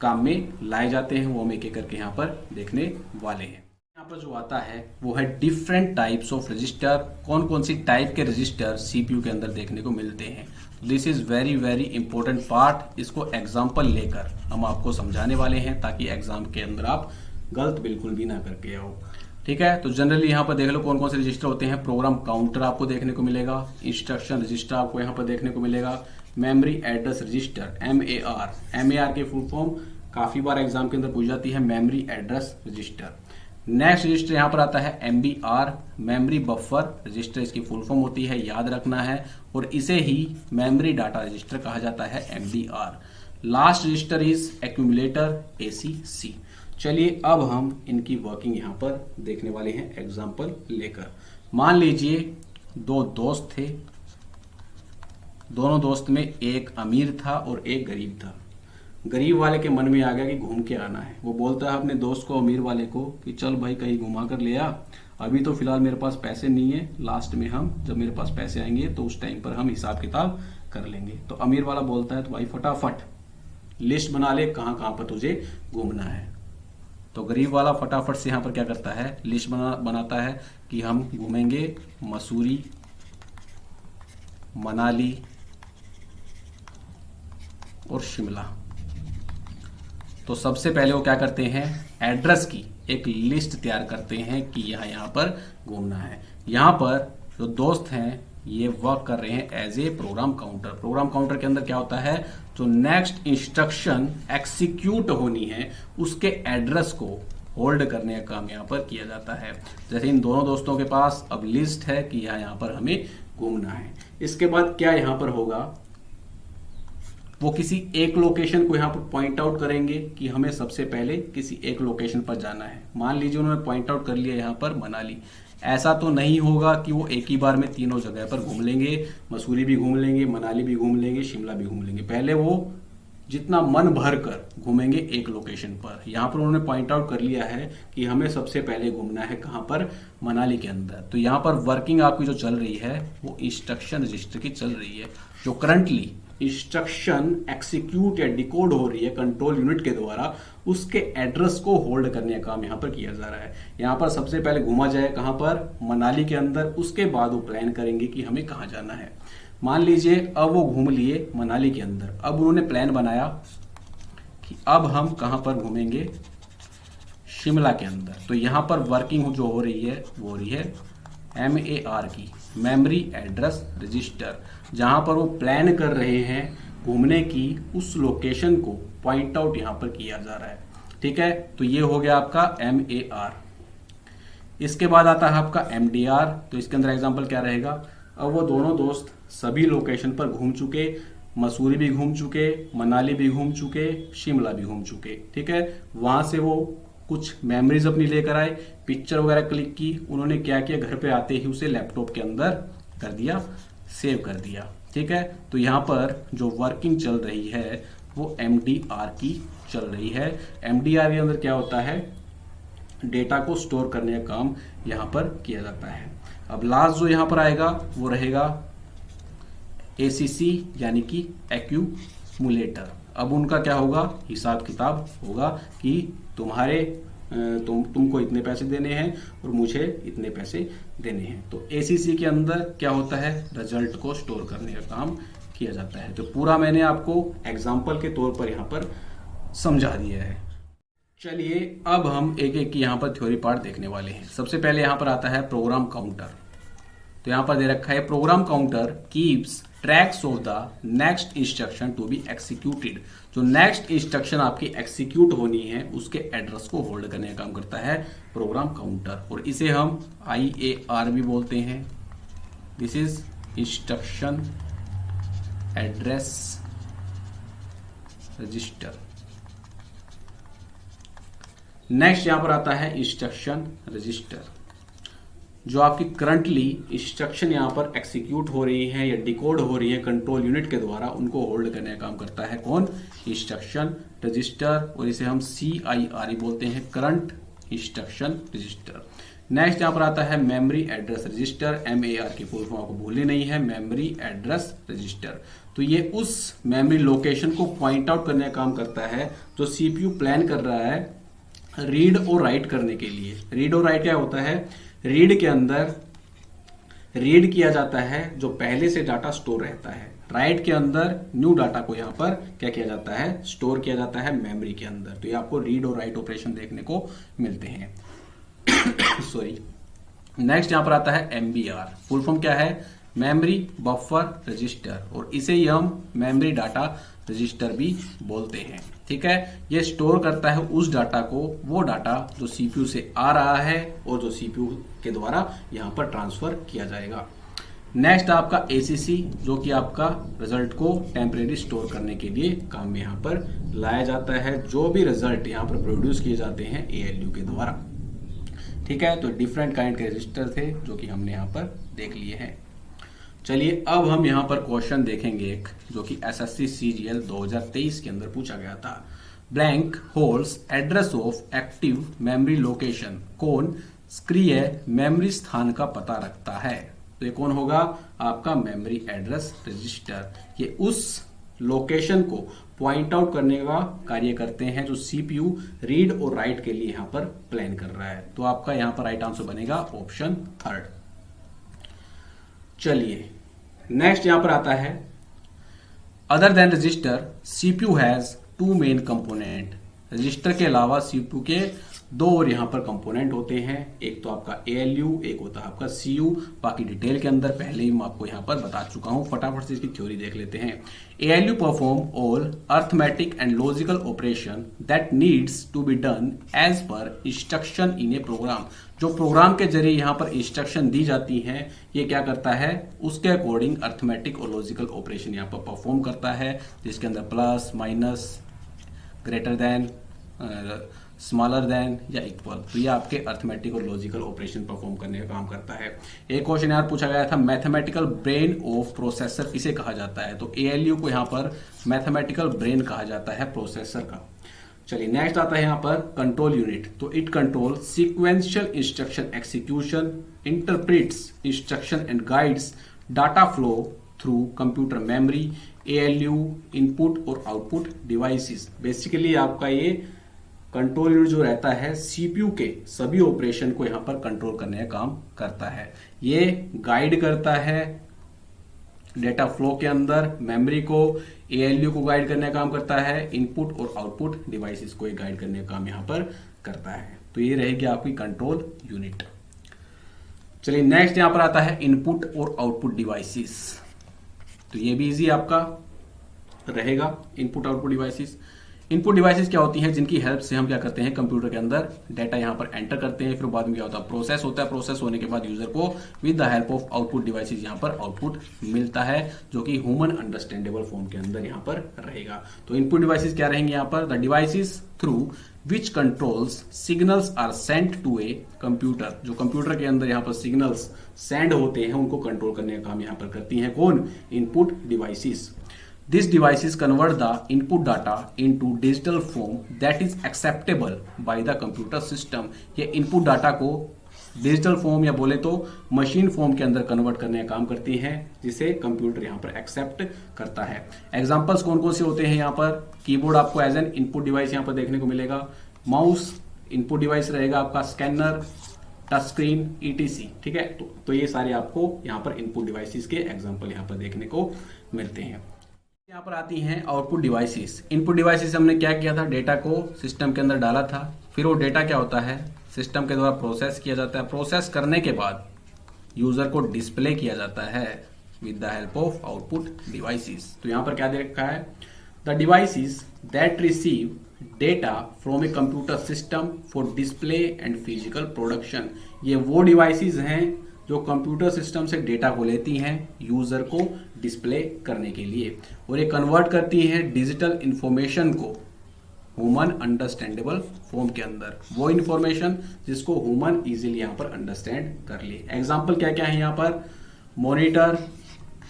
काम में लाए जाते हैं, वो हम एक एक करके यहाँ पर देखने वाले हैं। यहाँ पर जो आता है वो है डिफरेंट टाइप्स ऑफ रजिस्टर, कौन कौन सी टाइप के रजिस्टर सीपीयू के अंदर देखने को मिलते हैं। This is very very important part, इसको एग्जाम्पल लेकर हम आपको समझाने वाले हैं ताकि एग्जाम के अंदर आप गलत बिल्कुल भी ना करके आओ, ठीक है। तो जनरली यहाँ पर देख लो कौन कौन से रजिस्टर होते हैं। प्रोग्राम काउंटर आपको देखने को मिलेगा, इंस्ट्रक्शन रजिस्टर आपको यहाँ पर देखने को मिलेगा, मेमोरी एड्रेस रजिस्टर MAR के फुल फॉर्म काफी बार एग्जाम के अंदर पूछ जाती है, memory address register. Next register यहाँ पर आता है MBR, मेमोरी बफर रजिस्टर, इसकी फुल फॉर्म होती है, याद रखना है, और इसे ही मेमोरी डाटा रजिस्टर कहा जाता है MDR। Last register is accumulator ACC। चलिए अब हम इनकी वर्किंग यहाँ पर देखने वाले हैं एग्जाम्पल लेकर। मान लीजिए दो दोस्त थे, दोनों दोस्त में एक अमीर था और एक गरीब था। गरीब वाले के मन में आ गया कि घूम के आना है। वो बोलता है अपने दोस्त को, अमीर वाले को, कि चल भाई कहीं घुमा कर ले आ, अभी तो फिलहाल मेरे पास पैसे नहीं है, लास्ट में हम जब मेरे पास पैसे आएंगे तो उस टाइम पर हम हिसाब किताब कर लेंगे। तो अमीर वाला बोलता है तो भाई फटाफट लिस्ट बना ले कहाँ कहाँ पर तुझे घूमना है। तो गरीब वाला फटाफट से यहाँ पर क्या करता है, लिस्ट बनाता है कि हम घूमेंगे मसूरी, मनाली और शिमला। तो सबसे पहले वो क्या करते हैं, एड्रेस की एक लिस्ट तैयार करते हैं कि यहाँ पर घूमना है। यहाँ पर जो दोस्त हैं ये वर्क कर रहे हैं as a program counter. Program counter के अंदर क्या होता है, जो नेक्स्ट इंस्ट्रक्शन एक्सिक्यूट होनी है उसके एड्रेस को होल्ड करने का काम यहाँ पर किया जाता है। जैसे इन दोनों दोस्तों के पास अब लिस्ट है कि यहाँ पर हमें घूमना है। इसके बाद क्या यहाँ पर होगा, वो किसी एक लोकेशन को यहाँ पर पॉइंट आउट करेंगे कि हमें सबसे पहले किसी एक लोकेशन पर जाना है। मान लीजिए उन्होंने पॉइंट आउट कर लिया यहाँ पर मनाली। ऐसा तो नहीं होगा कि वो एक ही बार में तीनों जगह पर घूम लेंगे, मसूरी भी घूम लेंगे, मनाली भी घूम लेंगे, शिमला भी घूम लेंगे। पहले वो जितना मन भर कर घूमेंगे एक लोकेशन पर। यहाँ पर उन्होंने पॉइंट आउट कर लिया है कि हमें सबसे पहले घूमना है कहाँ पर, मनाली के अंदर। तो यहाँ पर वर्किंग आपकी जो चल रही है वो इंस्ट्रक्शन रजिस्टर की चल रही है, जो करंटली इंस्ट्रक्शन एक्सिक्यूट या डिकोड हो रही है कंट्रोल यूनिट के द्वारा, उसके एड्रेस को होल्ड करने का काम यहाँ पर किया जा रहा है। यहाँ पर सबसे पहले घूमा जाए कहाँ पर, मनाली के अंदर, उसके बाद वो प्लान करेंगे कि हमें कहाँ जाना है। मान लीजिए अब वो घूम लिए मनाली के अंदर, अब उन्होंने प्लान बनाया कि अब हम कहाँ पर घूमेंगे, शिमला के अंदर। तो यहाँ पर वर्किंग जो हो रही है वो हो रही है MAR की, मेमोरी एड्रेस रजिस्टर, जहां पर वो प्लान कर रहे हैं घूमने की उस लोकेशन को पॉइंट आउट यहां पर किया जा रहा है, ठीक है। तो ये हो गया आपका MAR। इसके बाद आता है आपका MDR। तो इसके अंदर एग्जांपल क्या रहेगा, अब वो दोनों दोस्त सभी लोकेशन पर घूम चुके, मसूरी भी घूम चुके, मनाली भी घूम चुके, शिमला भी घूम चुके, ठीक है। वहां से वो कुछ मेमोरीज अपनी लेकर आए, पिक्चर वगैरह क्लिक की, उन्होंने क्या किया, घर पे आते ही उसे लैपटॉप के अंदर कर दिया, सेव कर दिया, ठीक है। तो यहाँ पर जो वर्किंग चल रही है वो MDR की चल रही है। MDR के अंदर क्या होता है, डेटा को स्टोर करने का काम यहाँ पर किया जाता है। अब लास्ट जो यहाँ पर आएगा वो रहेगा ACC यानी कि एक्यूमुलेटर। अब उनका क्या होगा, हिसाब किताब होगा कि तुमको इतने पैसे देने हैं और मुझे इतने पैसे देने हैं। तो ACC के अंदर क्या होता है, रिजल्ट को स्टोर करने का काम किया जाता है। तो पूरा मैंने आपको एग्जाम्पल के तौर पर यहाँ पर समझा दिया है। चलिए अब हम एक एक की यहाँ पर थ्योरी पार्ट देखने वाले हैं। सबसे पहले यहाँ पर आता है प्रोग्राम काउंटर। तो यहाँ पर दे रखा है program counter keeps tracks of the next instruction to be executed. जो नेक्स्ट इंस्ट्रक्शन आपकी एक्सिक्यूट होनी है उसके एड्रेस को होल्ड करने का काम करता है प्रोग्राम काउंटर, और इसे हम IAR भी बोलते हैं। This is instruction address register. Next यहां पर आता है इंस्ट्रक्शन रजिस्टर। जो आपकी करंटली इंस्ट्रक्शन यहां पर एग्जीक्यूट हो रही है या डिकोड हो रही है कंट्रोल यूनिट के द्वारा, उनको होल्ड करने का काम करता है कौन? इंस्ट्रक्शन रजिस्टर, और इसे हम CIR बोलते हैं, करंट इंस्ट्रक्शन रजिस्टर। नेक्स्ट यहां पर आता है मेमोरी एड्रेस रजिस्टर। MAR की फुल फॉर्म आपको भूलनी नहीं है, मेमोरी एड्रेस रजिस्टर। तो ये उस मेमोरी लोकेशन को पॉइंट आउट करने का काम करता है जो CPU प्लान कर रहा है रीड और राइट करने के लिए। रीड और राइट क्या होता है? रीड के अंदर रीड किया जाता है जो पहले से डाटा स्टोर रहता है, राइट के अंदर न्यू डाटा को यहां पर क्या किया जाता है? स्टोर किया जाता है मेमोरी के अंदर। तो ये आपको रीड और राइट ऑपरेशन देखने को मिलते हैं। सॉरी। नेक्स्ट यहां पर आता है MBR। फुल फॉर्म क्या है? मेमोरी बफर रजिस्टर, और इसे ही हम मेमोरी डाटा रजिस्टर भी बोलते हैं। ठीक है, ये स्टोर करता है उस डाटा को, वो डाटा जो CPU से आ रहा है और जो CPU के द्वारा यहां पर ट्रांसफर किया जाएगा। नेक्स्ट आपका ACC, जो कि आपका रिजल्ट को टेम्परेरी स्टोर करने के लिए काम में यहां पर लाया जाता है। जो भी रिजल्ट यहां पर प्रोड्यूस किए जाते हैं ALU के द्वारा। ठीक है, तो डिफरेंट काइंड के रजिस्टर थे जो कि हमने यहां पर देख लिए हैं। चलिए अब हम यहां पर क्वेश्चन देखेंगे एक, जो कि SSC CGL 2023 के अंदर पूछा गया था। Blank holds address of active memory location कौन सक्रिय मेमोरी स्थान का पता रखता है? तो ये कौन होगा? आपका मेमोरी एड्रेस रजिस्टर। ये उस लोकेशन को पॉइंट आउट करने का कार्य करते हैं जो CPU रीड और राइट के लिए यहां पर प्लान कर रहा है। तो आपका यहां पर राइट आंसर बनेगा ऑप्शन 3। चलिए नेक्स्ट यहां पर आता है other than register CPU has 2 main component. Register के अलावा CPU के 2 और यहां पर कंपोनेंट होते हैं, एक तो आपका ALU, एक होता है आपका CU। बाकी डिटेल के अंदर पहले ही मैं आपको यहां पर बता चुका हूं, फटाफट से इसकी थ्योरी देख लेते हैं। ALU perform all arithmetic and logical operation that needs to be done as per instruction in a program. जो प्रोग्राम के जरिए यहां पर इंस्ट्रक्शन दी जाती हैं, ये क्या करता है? उसके अकॉर्डिंग अर्थमेटिक और लॉजिकल ऑपरेशन यहां पर परफॉर्म करता है, जिसके अंदर plus, minus, greater than, smaller than या इक्वल। तो ये आपके अर्थमेटिक और लॉजिकल ऑपरेशन परफॉर्म करने का काम करता है। एक क्वेश्चन यार पूछा गया था, मैथमेटिकल ब्रेन ऑफ प्रोसेसर किसे कहा जाता है? तो ALU को यहां पर मैथमेटिकल ब्रेन कहा जाता है प्रोसेसर का। चलिए नेक्स्ट आता है यहां पर कंट्रोल यूनिट। तो it control sequential instruction execution, interprets instruction and guides data flow through computer memory, ALU input और आउटपुट डिवाइसेस। बेसिकली आपका ये कंट्रोल यूनिट जो रहता है CPU के सभी ऑपरेशन को यहां पर कंट्रोल करने का काम करता है। ये गाइड करता है डेटा फ्लो के अंदर मेमोरी को, ALU को गाइड करने का काम करता है, इनपुट और आउटपुट डिवाइसेस को गाइड करने का काम यहां पर करता है। तो ये रहेगी आपकी कंट्रोल यूनिट। चलिए नेक्स्ट यहां पर आता है इनपुट और आउटपुट डिवाइसेस। तो ये भी इजी आपका रहेगा, input output devices. Input devices क्या होती हैं? जिनकी हेल्प से हम क्या करते हैं? कंप्यूटर के अंदर डाटा यहां पर एंटर करते हैं, फिर बाद में क्या होता है? प्रोसेस होता है। प्रोसेस होने के बाद यूजर को with the help of output devices यहां पर आउटपुट मिलता है, जो कि ह्यूमन अंडरस्टैंडेबल फॉर्म के अंदर यहां पर रहेगा। तो इनपुट डिवाइसेस क्या रहेंगे यहां पर? The devices through which controls signals are sent to a computer. जो कंप्यूटर के अंदर यहां पर सिग्नल्स सेंड होते हैं, उनको कंट्रोल करने का काम यहां पर करती हैं कौन? Input devices. These devices convert the input data into digital form that is acceptable by the computer system। ये input data को डिजिटल फॉर्म या बोले तो मशीन फॉर्म के अंदर कन्वर्ट करने का काम करती हैं, जिसे कंप्यूटर यहाँ पर एक्सेप्ट करता है। एग्जांपल्स कौन कौन से होते हैं यहाँ पर? कीबोर्ड आपको एज एन इनपुट डिवाइस यहाँ पर देखने को मिलेगा, माउस इनपुट डिवाइस रहेगा आपका, स्कैनर, टच स्क्रीन, ईटीसी। ठीक है, तो ये सारे आपको यहाँ पर इनपुट डिवाइसेस के एग्जांपल यहाँ पर देखने को मिलते हैं। यहाँ पर आती हैं आउटपुट डिवाइसेस। इनपुट डिवाइसेस हमने क्या किया था, डेटा को सिस्टम के अंदर डाला था, फिर वो डेटा क्या होता है सिस्टम के द्वारा प्रोसेस किया जाता है। प्रोसेस करने के बाद यूजर को डिस्प्ले किया जाता है with the help of output devices. तो यहाँ पर क्या दे रखा है, the devices that receive data from a computer system for display and physical production. ये वो डिवाइसेस हैं जो कंप्यूटर सिस्टम से डेटा को लेती हैं यूजर को डिस्प्ले करने के लिए, और ये कन्वर्ट करती हैं डिजिटल इंफॉर्मेशन को ह्यूमन अंडरस्टैंडेबल फॉर्म के अंदर, वो इंफॉर्मेशन जिसको ह्यूमन इजीली यहाँ पर अंडरस्टैंड कर ले। एग्जांपल क्या क्या है यहाँ पर, monitor,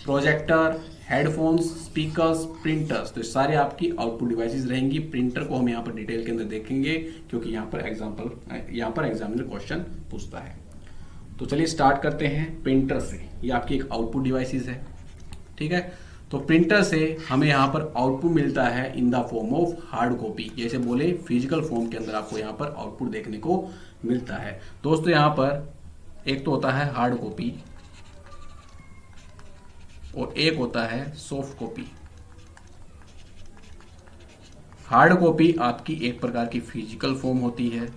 projector, headphones, speakers, printers. तो सारे आपकी आउटपुट डिवाइसेस रहेंगी। प्रिंटर को हम यहाँ पर डिटेल के अंदर देखेंगे क्योंकि यहाँ पर एग्जामिनर क्वेश्चन पूछता है। तो चलिए स्टार्ट करते हैं प्रिंटर से। ये आपकी एक आउटपुट डिवाइसेस है। ठीक है, तो प्रिंटर से हमें यहाँ पर आउटपुट मिलता है in the form of hard copy. जैसे बोले फिजिकल फॉर्म के अंदर आपको यहाँ पर आउटपुट देखने को मिलता है। दोस्तों यहाँ पर एक तो होता है हार्ड कॉपी और एक होता है सॉफ्ट कॉपी। हार्ड कॉपी आपकी एक प्रकार की फिजिकल फॉर्म होती है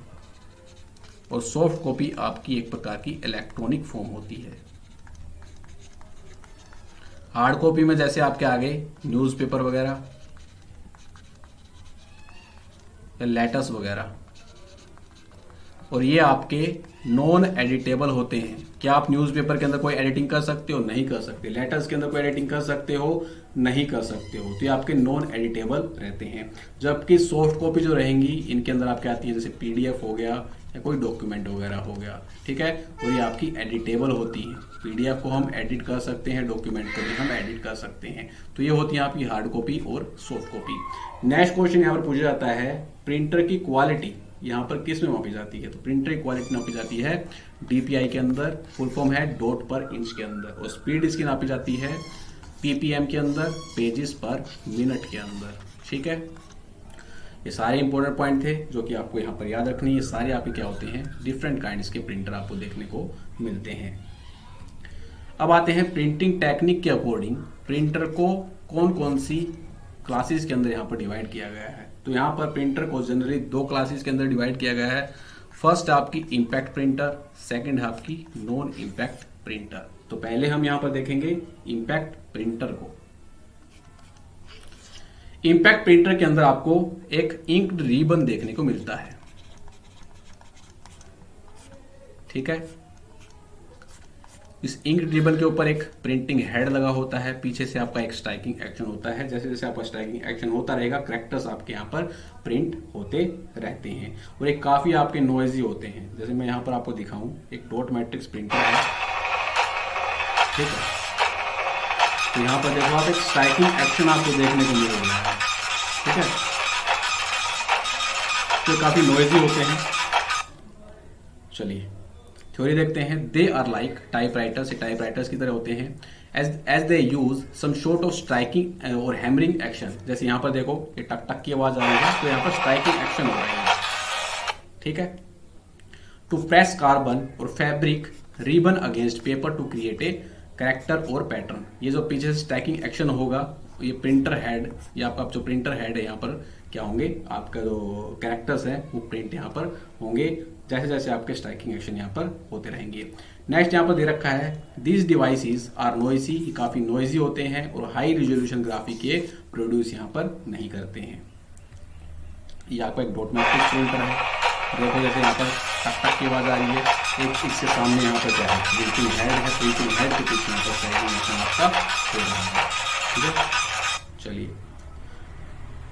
और सॉफ्ट कॉपी आपकी एक प्रकार की इलेक्ट्रॉनिक फॉर्म होती है। हार्ड कॉपी में जैसे आपके आगे न्यूज़पेपर वगैरह या लेटर्स वगैरह, और ये आपके नॉन एडिटेबल होते हैं। क्या आप न्यूज़पेपर के अंदर कोई एडिटिंग कर सकते हो? नहीं कर सकते। लेटर्स के अंदर कोई एडिटिंग कर सकते हो? नहीं कर सकते हो। तो ये आपके नॉन एडिटेबल रहते हैं। जबकि सॉफ्ट कॉपी जो रहेंगी इनके अंदर आपके आती है जैसे पीडीएफ हो गया या कोई डॉक्यूमेंट वगैरह हो गया। ठीक है, और ये आपकी एडिटेबल होती है। पीडीएफ को हम एडिट कर सकते हैं, डॉक्यूमेंट को भी हम एडिट कर सकते हैं। तो ये होती है आपकी हार्ड कॉपी और सॉफ्ट कॉपी। नेक्स्ट क्वेश्चन यहाँ पर पूछा जाता है, प्रिंटर की क्वालिटी यहाँ पर किस में मापी जाती है? तो प्रिंटर की क्वालिटी नापी जाती है डीपीआई के अंदर, फुल फॉर्म है डॉट पर इंच के अंदर, और स्पीड इसकी नापी जाती है पीपीएम के अंदर, पेजेस पर मिनट के अंदर। ठीक है, ये सारे इंपॉर्टेंट पॉइंट थे जो कि आपको यहाँ पर याद रखनी है। ये सारे आपके क्या होते हैं, डिफरेंट काइंड्स के प्रिंटर आपको देखने को मिलते हैं। अब आते हैं प्रिंटिंग टेक्निक के अकॉर्डिंग प्रिंटर को कौन कौन सी क्लासेस के अंदर यहाँ पर डिवाइड किया गया है। तो यहाँ पर प्रिंटर को जनरली दो क्लासेस के अंदर डिवाइड किया गया है। फर्स्ट आपकी इम्पैक्ट प्रिंटर, सेकंड आपकी नॉन इम्पैक्ट प्रिंटर। तो पहले हम यहाँ पर देखेंगे इम्पैक्ट प्रिंटर को। इम्पैक्ट प्रिंटर के अंदर आपको एक इंक्ड रिबन देखने को मिलता है। ठीक है, इस इंक रिबन के ऊपर एक प्रिंटिंग हेड लगा होता है, पीछे से आपका एक स्ट्राइकिंग एक्शन होता है। जैसे जैसे आपका स्ट्राइकिंग एक्शन होता रहेगा कैरेक्टर्स आपके यहाँ पर प्रिंट होते रहते हैं, और एक काफी आपके नॉइजी होते हैं। जैसे मैं यहाँ पर आपको दिखाऊं, एक डॉट मैट्रिक्स प्रिंटर है। ठीक है, तो यहाँ पर देखो आप एक स्ट्राइकिंग एक्शन आपको देखने को मिल रहा है। ठीक है, तो काफी नॉइजी होते हैं। चलिए थ्योरी देखते हैं। They are like typewriters, typewriters की तरह होते हैं। As they use some short of striking और हैमरिंग एक्शन। जैसे यहाँ पर देखो ये टक टक की आवाज आ रही है, तो यहाँ पर स्ट्राइकिंग एक्शन हो रहा है। ठीक है, टू प्रेस कार्बन और fabric ribbon against paper two create a character और पैटर्न। ये जो पीछे स्ट्राइकिंग एक्शन होगा, ये प्रिंटर हेड या आपका जो प्रिंटर हेड है यहाँ पर क्या होंगे, आपका जो कैरेक्टर्स है वो प्रिंट यहाँ पर होंगे जैसे जैसे आपके स्ट्राइकिंग एक्शन यहाँ पर होते रहेंगे। नेक्स्ट यहाँ पर दे रखा है, दीज डिवाइसेस आर नॉइसी, काफी नॉइजी होते हैं और हाई रिजोल्यूशन ग्राफिक ये प्रोड्यूस यहाँ पर नहीं करते हैं। ये आपका एक डॉट मैट्रिक्स प्रिंटर है। देखो जैसे यहाँ पर टक टक की आवाज आ रही है, एक इसके सामने यहाँ पर क्या है, प्रिंटिंग हेड है, प्रिंटिंग हेड के पीछे यहाँ पर स्ट्राइकिंग एक्शन आपका हो रहा है। ठीक है, चलिए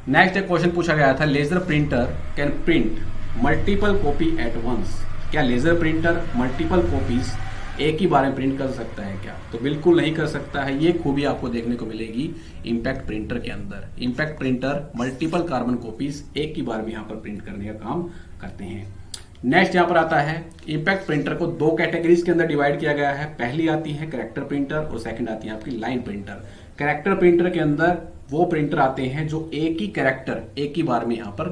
नेक्स्ट एक क्वेश्चन पूछा गया था, laser printer can print multiple copy at once. क्या लेजर प्रिंटर मल्टीपल कॉपीज एक ही बार में प्रिंट कर सकता है क्या? तो बिल्कुल नहीं कर सकता है। ये खूबी आपको देखने को मिलेगी इम्पैक्ट प्रिंटर के अंदर। Impact printer multiple carbon copies एक ही बार में यहाँ पर प्रिंट करने का काम करते हैं। नेक्स्ट यहाँ पर आता है, इम्पैक्ट प्रिंटर को दो कैटेगरीज के अंदर डिवाइड किया गया है। पहली आती है कैरेक्टर प्रिंटर और सेकंड आती है आपकी लाइन प्रिंटर। कैरेक्टर प्रिंटर के अंदर वो प्रिंटर आते हैं जो एक ही कैरेक्टर एक ही बार में यहाँ पर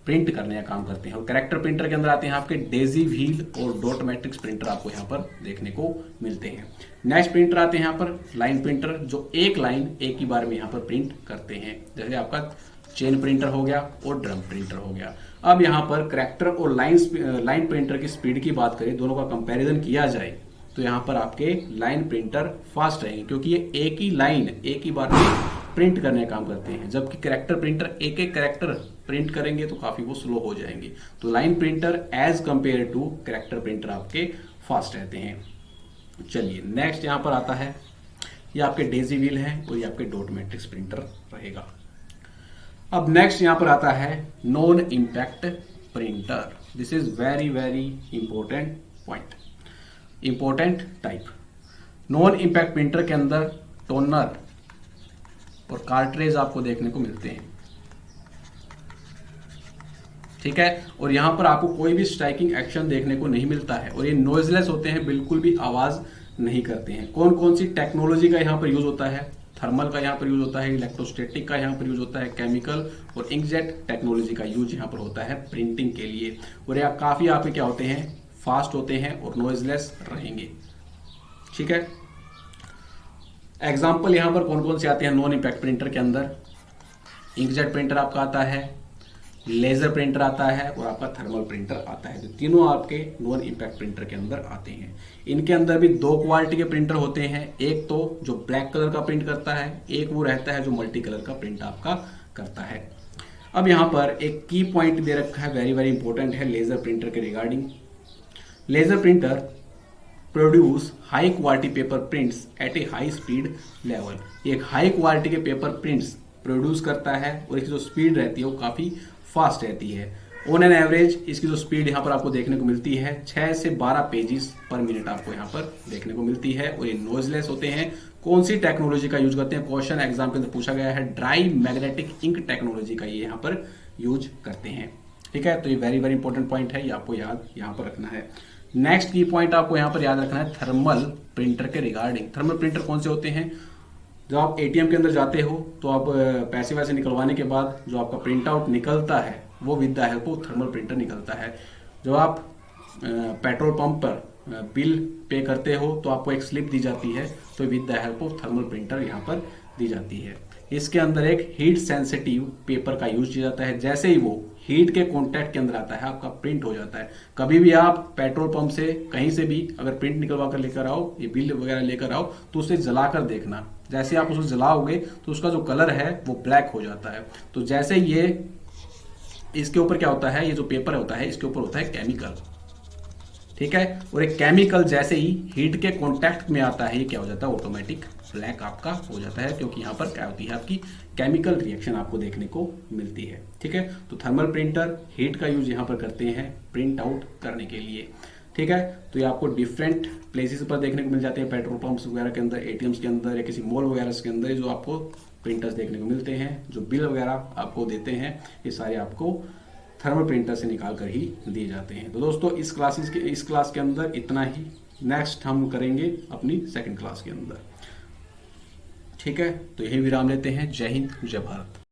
प्रिंट करने का काम करते हैं। और कैरेक्टर प्रिंटर के अंदर आते हैं आपके डेजी व्हील और डॉट मैट्रिक्स प्रिंटर आपको यहाँ पर देखने को मिलते हैं। नेक्स्ट प्रिंटर आते हैं यहाँ पर लाइन प्रिंटर, जो एक लाइन एक ही बार में यहाँ पर प्रिंट करते हैं, जैसे आपका चेन प्रिंटर हो गया और ड्रम प्रिंटर हो गया। अब यहाँ पर कैरेक्टर और लाइन प्रिंटर की स्पीड की बात करें, दोनों का कंपैरिजन किया जाए तो यहाँ पर आपके लाइन प्रिंटर फास्ट रहेंगे, क्योंकि ये एक ही लाइन एक ही बार में प्रिंट करने का काम करते हैं, जबकि कैरेक्टर प्रिंटर एक एक कैरेक्टर प्रिंट करेंगे तो काफी वो स्लो हो जाएंगे। तो line printer as compare to character printer आपके फास्ट रहते हैं। चलिए नेक्स्ट यहाँ पर आता है, ये आपके डेजी व्हील है और ये आपके डॉट मैट्रिक्स प्रिंटर रहेगा। अब नेक्स्ट यहाँ पर आता है non impact printer. This is very very important point, important type. Non impact printer के अंदर टोनर और कार्ट्रेज आपको देखने को मिलते हैं, ठीक है। और यहां पर आपको कोई भी स्ट्राइकिंग एक्शन देखने को नहीं मिलता है और ये नॉइजलेस होते हैं, बिल्कुल भी आवाज नहीं करते हैं। कौन कौन सी टेक्नोलॉजी का यहाँ पर यूज होता है? थर्मल का यहाँ पर यूज होता है, इलेक्ट्रोस्टैटिक का यहाँ पर यूज होता है, केमिकल और इंकजेट टेक्नोलॉजी का यूज यहाँ पर होता है प्रिंटिंग के लिए। और ये काफी आपके क्या होते हैं, फास्ट होते हैं और नॉइजलेस रहेंगे, ठीक है। एग्जाम्पल यहां पर कौन कौन से आते हैं नॉन इंपैक्ट प्रिंटर के अंदर? इंकजेट प्रिंटर आपका आता है, लेजर प्रिंटर आता है और आपका थर्मल प्रिंटर आता है। तो तीनों आपके नॉन इंपैक्ट प्रिंटर के अंदर आते हैं। इनके अंदर भी दो क्वालिटी के प्रिंटर होते हैं, एक तो जो ब्लैक कलर का प्रिंट करता है, एक वो रहता है जो मल्टी कलर का प्रिंट आपका करता है। अब यहाँ पर एक की पॉइंट दे रखा है, वेरी वेरी इंपॉर्टेंट है लेजर प्रिंटर के regarding. Laser printer produce high quality paper prints at a high speed level. एक हाई क्वालिटी के पेपर प्रिंट्स प्रोड्यूस करता है और इसकी जो स्पीड रहती है वो काफी फास्ट रहती है। ऑन एन एवरेज इसकी जो स्पीड यहाँ पर आपको देखने को मिलती है 6 से 12 पेजेस पर मिनट आपको यहाँ पर देखने को मिलती है। और ये नॉइजलेस होते हैं। कौन सी टेक्नोलॉजी का यूज करते हैं? क्वेश्चन एग्जाम के अंदर पूछा गया है, ड्राई मैग्नेटिक इंक टेक्नोलॉजी का ये यहाँ पर यूज करते हैं, ठीक है। तो ये वेरी वेरी इंपॉर्टेंट पॉइंट है, ये आपको याद यहाँ पर रखना है। नेक्स्ट की पॉइंट आपको यहाँ पर याद रखना है थर्मल प्रिंटर के रिगार्डिंग। थर्मल प्रिंटर कौन से होते हैं? जब आप एटीएम के अंदर जाते हो तो आप पैसे वैसे निकलवाने के बाद जो आपका प्रिंट आउट निकलता है वो with the help of thermal printer निकलता है। जब आप पेट्रोल पंप पर बिल पे करते हो तो आपको एक स्लिप दी जाती है, तो with the help of thermal printer यहाँ पर दी जाती है। इसके अंदर एक हीट सेंसिटिव पेपर का यूज किया जाता है, जैसे ही वो हीट के कांटेक्ट के अंदर आता है आपका प्रिंट हो जाता है। कभी भी आप पेट्रोल पंप से कहीं से भी अगर प्रिंट निकलवा कर लेकर आओ, ये बिल वगैरह लेकर आओ, तो उसे जलाकर देखना। जैसे आप उसे जलाओगे तो उसका जो कलर है वो ब्लैक हो जाता है। तो जैसे ये इसके ऊपर क्या होता है, ये जो पेपर होता है इसके ऊपर होता है केमिकल, ठीक है। और एक केमिकल जैसे ही हीट के कांटेक्ट में आता है ये क्या हो जाता है, ऑटोमेटिक ब्लैक आपका हो जाता है, क्योंकि यहाँ पर क्या होती है आपकी केमिकल रिएक्शन आपको देखने को मिलती है, ठीक है। तो थर्मल प्रिंटर हीट का यूज यहाँ पर करते हैं प्रिंट आउट करने के लिए, ठीक है। तो ये आपको डिफरेंट प्लेसेस पर देखने को मिल जाते हैं, पेट्रोल पंप्स वगैरह के अंदर, एटीएम्स के अंदर या किसी मॉल वगैरह के अंदर जो आपको प्रिंटर्स देखने को मिलते हैं। जो बिल वगैरह आपको देते हैं ये सारे आपको थर्मल प्रिंटर से निकाल कर ही दिए जाते हैं। तो दोस्तों इस क्लास के अंदर इतना ही। नेक्स्ट हम करेंगे अपनी सेकंड क्लास के अंदर, ठीक है। तो यही विराम लेते हैं। जय हिंद, जय भारत।